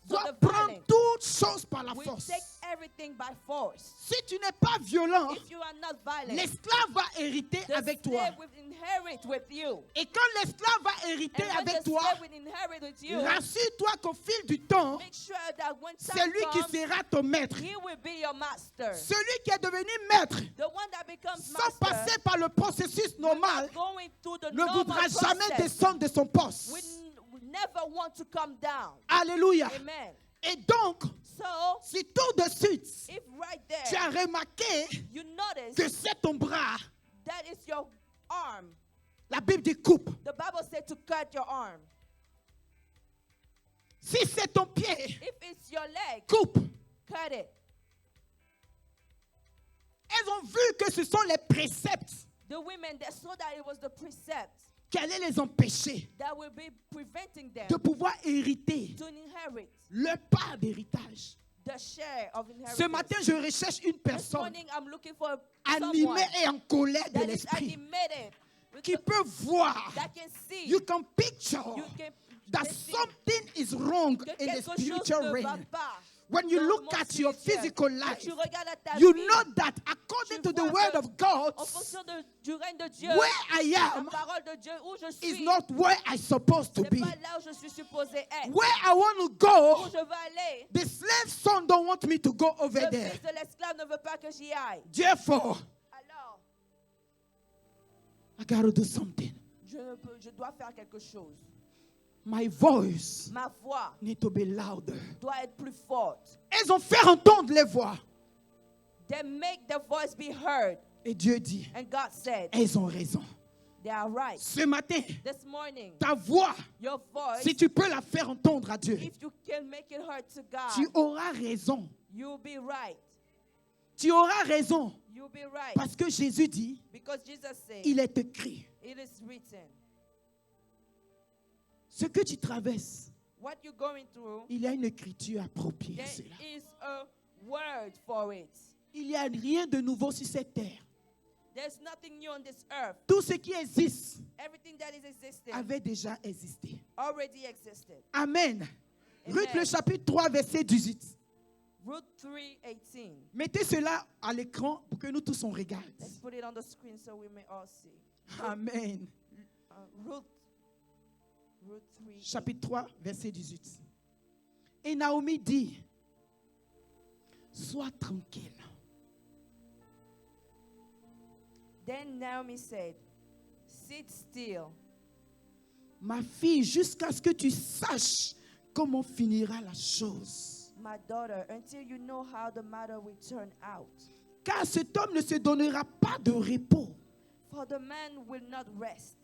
S2: So
S1: Doit
S2: the
S1: prendre
S2: violent
S1: toutes choses par la
S2: will
S1: force.
S2: take everything by force.
S1: Si tu n'es pas violent,
S2: If you are not violent,
S1: l'esclave va hériter
S2: the
S1: avec toi.
S2: slave will inherit with you.
S1: Et quand l'esclave va hériter
S2: And when
S1: avec
S2: the
S1: toi,
S2: slave will inherit with you,
S1: rassure-toi qu'au fil du temps,
S2: make sure that when
S1: c'est
S2: time
S1: lui qui
S2: comes,
S1: sera ton maître.
S2: he will be your master.
S1: Celui qui est devenu maître,
S2: The one that becomes
S1: sans
S2: master
S1: passer par le processus normal,
S2: going through the
S1: ne
S2: normal
S1: voudra jamais
S2: process
S1: descendre de son poste.
S2: will never want to come down.
S1: Alléluia.
S2: Amen.
S1: Et donc,
S2: So,
S1: si tout de suite,
S2: if right
S1: tu as
S2: there
S1: remarqué
S2: you notice
S1: que c'est ton bras,
S2: that is your arm,
S1: la Bible dit coupe.
S2: the Bible said to cut your arm.
S1: Si c'est ton pied,
S2: If it's your leg,
S1: coupe.
S2: cut it.
S1: Elles ont vu que ce sont les préceptes
S2: The women, they saw that it was the precept
S1: qui allaient les empêcher
S2: that will be preventing them
S1: de pouvoir hériter
S2: to inherit
S1: le part d'héritage.
S2: the share of inheritance.
S1: Ce matin, je recherche une
S2: This
S1: personne
S2: morning, I'm looking for
S1: animée
S2: someone
S1: et en colère de
S2: that is
S1: l'esprit
S2: animated, with
S1: qui
S2: the-
S1: peut voir.
S2: that can see,
S1: You can picture
S2: you can
S1: that
S2: see
S1: something is wrong
S2: que
S1: in the
S2: quelque chose
S1: spiritual
S2: ne va
S1: realm.
S2: pas.
S1: When you
S2: Dans le
S1: look
S2: monde
S1: at your
S2: spirituel.
S1: physical
S2: Quand
S1: life,
S2: tu regardes à ta
S1: you
S2: vie,
S1: know that according
S2: tu
S1: to the
S2: vois
S1: word
S2: que
S1: of God,
S2: en fonction du règne de Dieu,
S1: where I
S2: la
S1: am
S2: parole de Dieu où je
S1: is
S2: suis,
S1: not where I'm supposed to
S2: c'est
S1: be.
S2: pas là où je suis supposé être.
S1: Where I want to
S2: Où
S1: go,
S2: je veux aller,
S1: the slave son don't want me to go over
S2: le
S1: there.
S2: fils de l'esclave ne veut pas que j'y aille.
S1: Therefore,
S2: Alors,
S1: I got to do something.
S2: je dois faire quelque chose.
S1: My voice
S2: Ma voix
S1: need to be louder.
S2: doit être plus forte.
S1: Elles ont fait entendre les voix.
S2: They make their voice be heard.
S1: Et Dieu dit,
S2: And God said,
S1: elles ont raison.
S2: they are right.
S1: Ce matin,
S2: This morning,
S1: ta voix,
S2: your voice,
S1: si tu peux la faire entendre à Dieu,
S2: if you can make it heard to God,
S1: tu auras raison.
S2: you'll be right.
S1: Tu auras raison.
S2: You'll be right.
S1: Parce que Jésus dit,
S2: Because Jesus said,
S1: il est écrit.
S2: it is written.
S1: Ce que tu traverses,
S2: What you're going through,
S1: il y a une écriture appropriée à
S2: there
S1: cela.
S2: is a word for it.
S1: Il n'y a rien de nouveau sur cette terre.
S2: There's nothing new on this earth.
S1: Tout ce qui existe
S2: Everything that is existing
S1: avait déjà existé.
S2: already existed.
S1: Amen.
S2: Amen.
S1: Ruth le chapitre 3, verset 18.
S2: Ruth 3:18.
S1: Mettez cela à l'écran pour que nous tous on regarde.
S2: Let's put it on the screen so we may all see.
S1: Amen.
S2: Ruth 3.
S1: Chapitre 3, verset 18. Et Naomi dit, sois tranquille.
S2: Then Naomi said, sit still,
S1: Ma fille, jusqu'à ce que tu saches comment finira la chose.
S2: my daughter, until you know how the matter will turn out.
S1: Car cet homme ne se donnera pas de repos
S2: For the man will not rest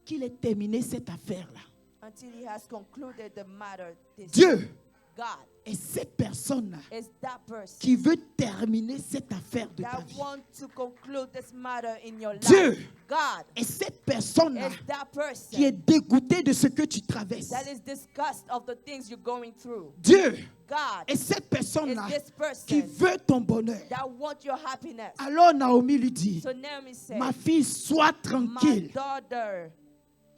S1: qu'il ait terminé cette affaire-là.
S2: until he has concluded the matter. This
S1: Dieu
S2: God
S1: est cette personne
S2: is that person
S1: qui veut terminer cette affaire de ta
S2: that
S1: vie.
S2: wants to conclude this matter in your
S1: Dieu
S2: life. God
S1: est cette personne
S2: is that
S1: qui est
S2: person
S1: dégoûtée de ce que tu traverses.
S2: that is disgusted of the things you're going through.
S1: Dieu
S2: God
S1: est cette personne
S2: is this
S1: qui
S2: person
S1: veut ton bonheur.
S2: that wants your happiness.
S1: Alors Naomi lui dit,
S2: So Naomi said,
S1: ma fille, sois
S2: my
S1: tranquille.
S2: daughter,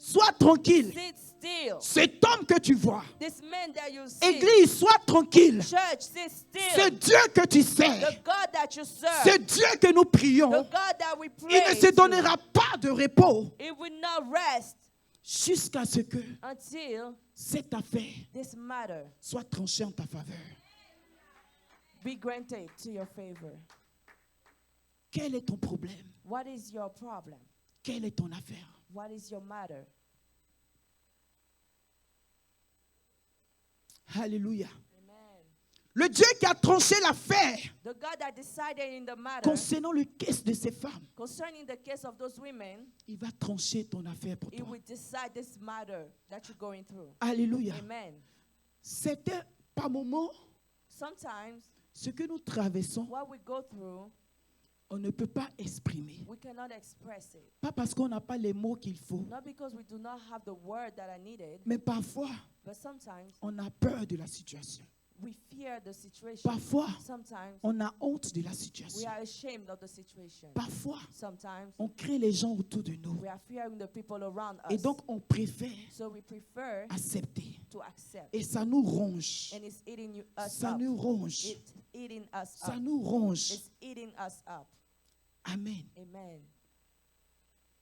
S1: Sois tranquille.
S2: sit still.
S1: Cet homme que tu vois,
S2: This man that you see,
S1: Église, sois tranquille.
S2: church, sit
S1: Ce
S2: still.
S1: Dieu que tu
S2: The
S1: sais,
S2: God that you
S1: ce
S2: serve,
S1: Dieu que nous prions,
S2: the God that we
S1: il ne
S2: pray
S1: se
S2: to,
S1: donnera pas de repos
S2: it will not rest
S1: jusqu'à ce que
S2: until
S1: cette affaire
S2: this matter
S1: soit tranchée en ta faveur.
S2: be granted to your favor.
S1: Quel est ton problème?
S2: What is your problem?
S1: Quelle est ton affaire?
S2: What is your matter?
S1: Alléluia.
S2: Amen.
S1: Le Dieu qui a tranché l'affaire
S2: The God that decided in the matter
S1: concernant le caisse de ces femmes,
S2: concerning the case of those women,
S1: il va trancher ton affaire pour
S2: He
S1: toi.
S2: will decide this matter that you're going through.
S1: Alléluia.
S2: Amen.
S1: C'était par moment
S2: Sometimes
S1: ce que nous traversons,
S2: what we go through,
S1: on ne peut pas exprimer.
S2: we cannot express it.
S1: Pas parce qu'on n'a pas les mots qu'il faut,
S2: Not because we do not have the word that are needed,
S1: mais parfois,
S2: but sometimes
S1: on a peur de la situation.
S2: we fear the situation.
S1: Parfois,
S2: Sometimes
S1: on a honte de la
S2: we
S1: situation.
S2: are ashamed of the situation.
S1: Parfois,
S2: Sometimes
S1: on crie les gens autour de nous.
S2: we are fearing the people around
S1: Et
S2: us.
S1: donc, on préfère
S2: So we prefer
S1: accepter.
S2: to accept.
S1: Et ça nous ronge.
S2: And it's eating us
S1: Ça
S2: up.
S1: nous ronge.
S2: It's eating us
S1: Ça
S2: up.
S1: nous ronge.
S2: It's eating us up.
S1: Amen.
S2: Amen.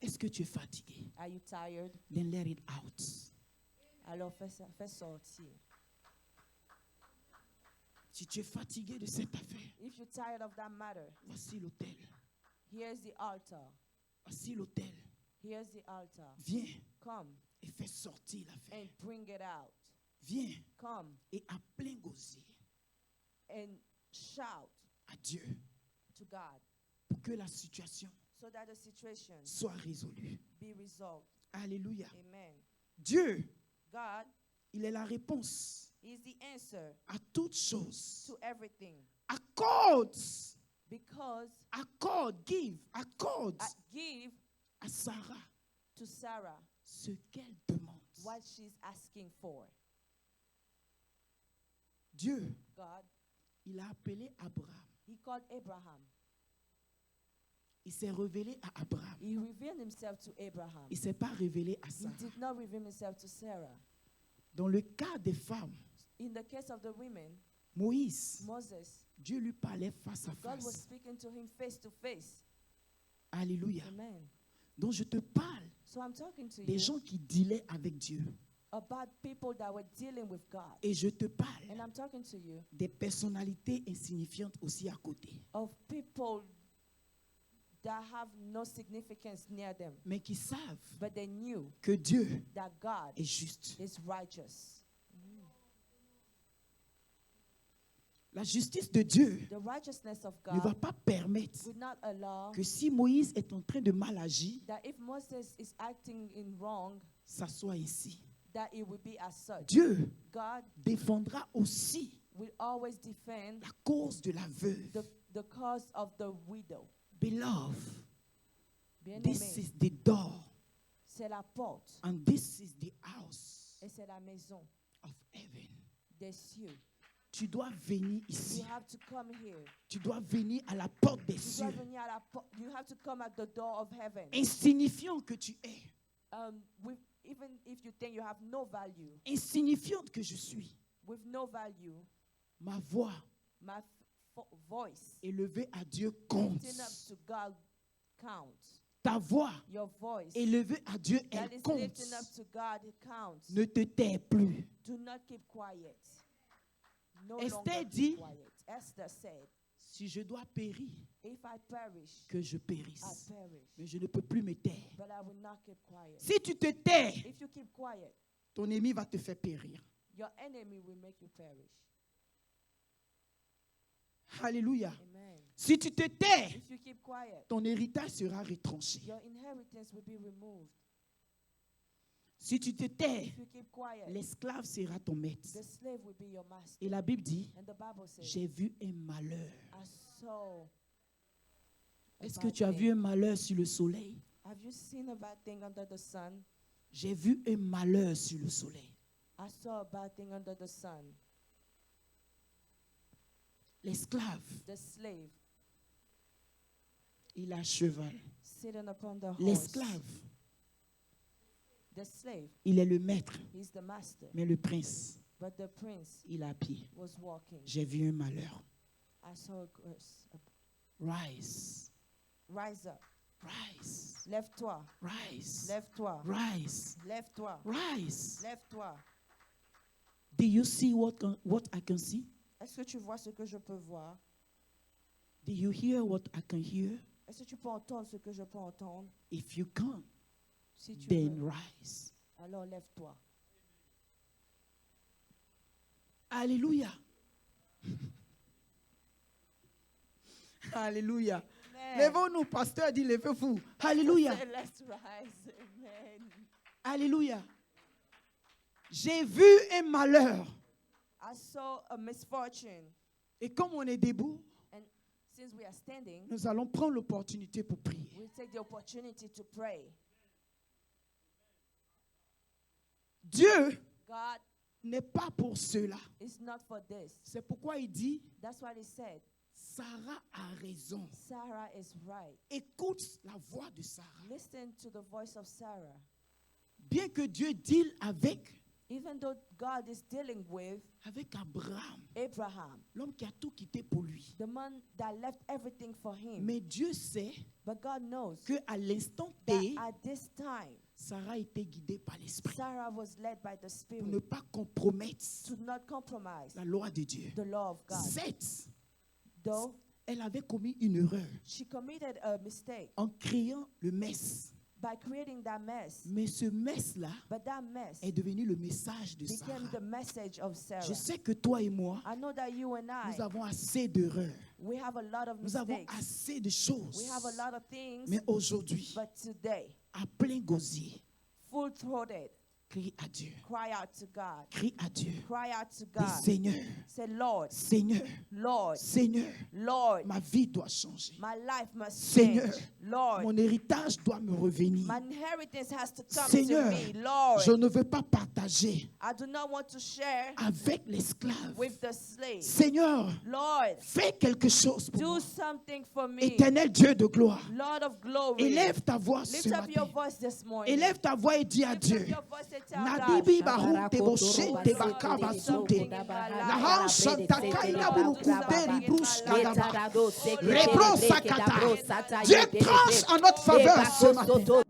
S1: Est-ce que tu es fatigué?
S2: Are you tired?
S1: Then let it out.
S2: Alors fais sortir.
S1: Si tu es fatigué de cette affaire,
S2: If you're tired of that matter,
S1: voici l'autel.
S2: here's the altar.
S1: Voici l'autel.
S2: Here's the altar.
S1: Viens
S2: Come
S1: et fais sortir l'affaire.
S2: and bring it out.
S1: Viens
S2: Come
S1: et à plein gosier
S2: and shout
S1: à Dieu
S2: to God
S1: pour que la situation
S2: so that the situation
S1: soit résolue.
S2: be resolved.
S1: Alléluia.
S2: Amen.
S1: Dieu,
S2: God
S1: il est la réponse
S2: is the answer
S1: à toutes choses.
S2: to everything
S1: Accorde,
S2: because
S1: give, accorde
S2: I give
S1: à Sarah
S2: to Sarah
S1: ce qu'elle demande.
S2: what she's asking for.
S1: Dieu,
S2: God,
S1: il a appelé Abraham.
S2: He called Abraham.
S1: Il s'est révélé à Abraham.
S2: He revealed himself to Abraham.
S1: Il ne s'est pas révélé à
S2: He
S1: Sarah.
S2: did not reveal himself to Sarah.
S1: Dans le cas des femmes,
S2: In the case of the women,
S1: Moïse,
S2: Moses,
S1: Dieu lui parlait face à
S2: God was
S1: face.
S2: speaking to him face to face.
S1: Alléluia.
S2: Amen.
S1: Donc je te parle
S2: So I'm talking to
S1: des
S2: you
S1: gens qui dealaient avec Dieu.
S2: about people that were dealing with God.
S1: Et je te parle
S2: And I'm talking to you
S1: des personnalités insignifiantes aussi à côté,
S2: of people that have no significance near them,
S1: mais qui savent
S2: but they knew
S1: que Dieu
S2: that God
S1: est juste.
S2: is righteous.
S1: La justice de Dieu
S2: The righteousness of
S1: ne va
S2: God
S1: pas permettre
S2: would not allow
S1: que si Moïse est en train de mal agir,
S2: that if Moses is acting in wrong,
S1: ça soit ici.
S2: that it will be as such.
S1: Dieu
S2: God
S1: défendra aussi
S2: will always defend
S1: la cause de la veuve.
S2: the cause of the widow.
S1: Beloved,
S2: Bien-aimé,
S1: this is the door
S2: c'est la porte
S1: and this is the house
S2: et c'est la maison
S1: of heaven.
S2: des cieux.
S1: Tu dois venir
S2: You
S1: ici.
S2: have to come here.
S1: Tu dois venir à la porte des
S2: You
S1: cieux.
S2: dois venir à la you have to come at the door of heaven.
S1: Insignifiant que tu es,
S2: Even if you think you have no value,
S1: insignifiante que je suis,
S2: with no value,
S1: ma voix
S2: my voice
S1: élevée à Dieu compte.
S2: lifting up to God counts.
S1: Ta voix
S2: Your voice
S1: élevée à Dieu,
S2: that
S1: elle
S2: is
S1: compte.
S2: lifting up to God, it counts.
S1: Ne te tais plus.
S2: Do not keep quiet. No
S1: Esther
S2: longer
S1: dit,
S2: keep quiet. Esther said,
S1: si je dois périr,
S2: if I perish,
S1: que je
S2: I
S1: périsse.
S2: perish.
S1: Mais je ne peux plus me taire.
S2: But I will not keep quiet.
S1: Si tu te tais,
S2: If you keep quiet,
S1: ton ennemi va te faire périr.
S2: your enemy will make you perish.
S1: Alléluia.
S2: Amen.
S1: Si tu te tais,
S2: If you keep quiet,
S1: ton héritage sera retranché.
S2: your inheritance will be removed.
S1: Si tu te tais,
S2: if you keep quiet,
S1: l'esclave sera ton maître.
S2: the slave will be your master.
S1: Et la Bible dit,
S2: And the Bible says,
S1: j'ai vu un malheur.
S2: I saw a
S1: Est-ce que
S2: bad
S1: tu as
S2: thing.
S1: vu un malheur sur le soleil?
S2: Have you seen a bad thing under the sun?
S1: J'ai vu un malheur sur le soleil.
S2: I saw a bad thing under the sun.
S1: L'esclave,
S2: The slave
S1: il a cheval.
S2: sitting upon the horse.
S1: L'esclave,
S2: The slave,
S1: il est le maître.
S2: he's the master.
S1: Mais le prince,
S2: But the prince
S1: il a pied.
S2: was walking.
S1: J'ai vu un malheur.
S2: I saw a curse.
S1: Rise,
S2: Rise up.
S1: rise,
S2: Lève-toi.
S1: rise,
S2: Lève-toi.
S1: rise,
S2: Lève-toi.
S1: rise.
S2: Lève-toi.
S1: Do you see what I can see?
S2: Est-ce que tu vois ce que je peux voir?
S1: Do you hear what I can hear?
S2: Est-ce que tu peux entendre ce que je peux entendre?
S1: If you can,
S2: Si tu
S1: then
S2: veux,
S1: rise.
S2: alors lève-toi.
S1: Alléluia. Alléluia.
S2: Amen.
S1: Levons-nous, pasteur dit, levez-vous. Alléluia.
S2: Say, let's rise. Amen.
S1: Alléluia. J'ai vu un malheur.
S2: I saw a misfortune.
S1: Et comme on est debout,
S2: And since we are standing,
S1: nous allons prendre l'opportunité pour prier.
S2: we'll take the opportunity to pray.
S1: Dieu
S2: God
S1: n'est pas pour cela.
S2: is not for this.
S1: C'est pourquoi il dit,
S2: That's what he said.
S1: Sarah a raison.
S2: Sarah is right.
S1: Écoute la voix de Sarah.
S2: Listen to the voice of Sarah.
S1: Bien que Dieu deal avec
S2: Even though God is dealing with
S1: Abraham,
S2: Abraham,
S1: l'homme qui a tout quitté pour lui.
S2: the man that left everything for him.
S1: Mais Dieu sait
S2: But God knows
S1: qu'à l'instant
S2: that
S1: T,
S2: at this time,
S1: Sarah était guidée par l'Esprit
S2: Sarah was led by the
S1: pour
S2: Spirit
S1: ne pas compromettre
S2: to not compromise
S1: la loi de Dieu.
S2: the law of God.
S1: Certes,
S2: Though
S1: elle avait commis une erreur
S2: she committed a mistake
S1: en créant le mess.
S2: by creating that mess,
S1: Mais ce mess-là
S2: but that mess
S1: est devenu le message de
S2: became
S1: Sarah.
S2: the message of Sarah.
S1: Je sais que toi et moi,
S2: I know that you and I,
S1: nous avons assez d'erreurs.
S2: we have a lot of
S1: Nous avons
S2: mistakes.
S1: assez de choses.
S2: We have a lot of things,
S1: Mais aujourd'hui,
S2: but today,
S1: à plein gosier,
S2: full-throated,
S1: crie à Dieu.
S2: cry out to God.
S1: Crie à Dieu.
S2: Cry out to
S1: Dis,
S2: God.
S1: Seigneur,
S2: Say, Lord,
S1: Seigneur,
S2: Lord,
S1: Seigneur,
S2: Lord,
S1: ma vie doit changer.
S2: my life must
S1: Seigneur,
S2: change. Lord,
S1: mon héritage doit me revenir.
S2: my inheritance has to come
S1: Seigneur,
S2: to me. Lord,
S1: je ne veux pas partager
S2: I do not want to share
S1: avec l'esclave.
S2: with the slave.
S1: Seigneur,
S2: Lord,
S1: fais quelque chose pour
S2: do
S1: moi.
S2: something for me.
S1: Éternel Dieu de gloire,
S2: Lord of glory,
S1: élève ta voix ce
S2: lift up your
S1: matin.
S2: voice this morning.
S1: Élève ta voix et dis à
S2: Lift
S1: Dieu.
S2: up your voice and tell God,
S1: Nadibi baru te boshe te bakaba sunte. La han santa kaina burukunde librus kadaba. Rebro sakata. Dieu tranche en notre faveur ce matin.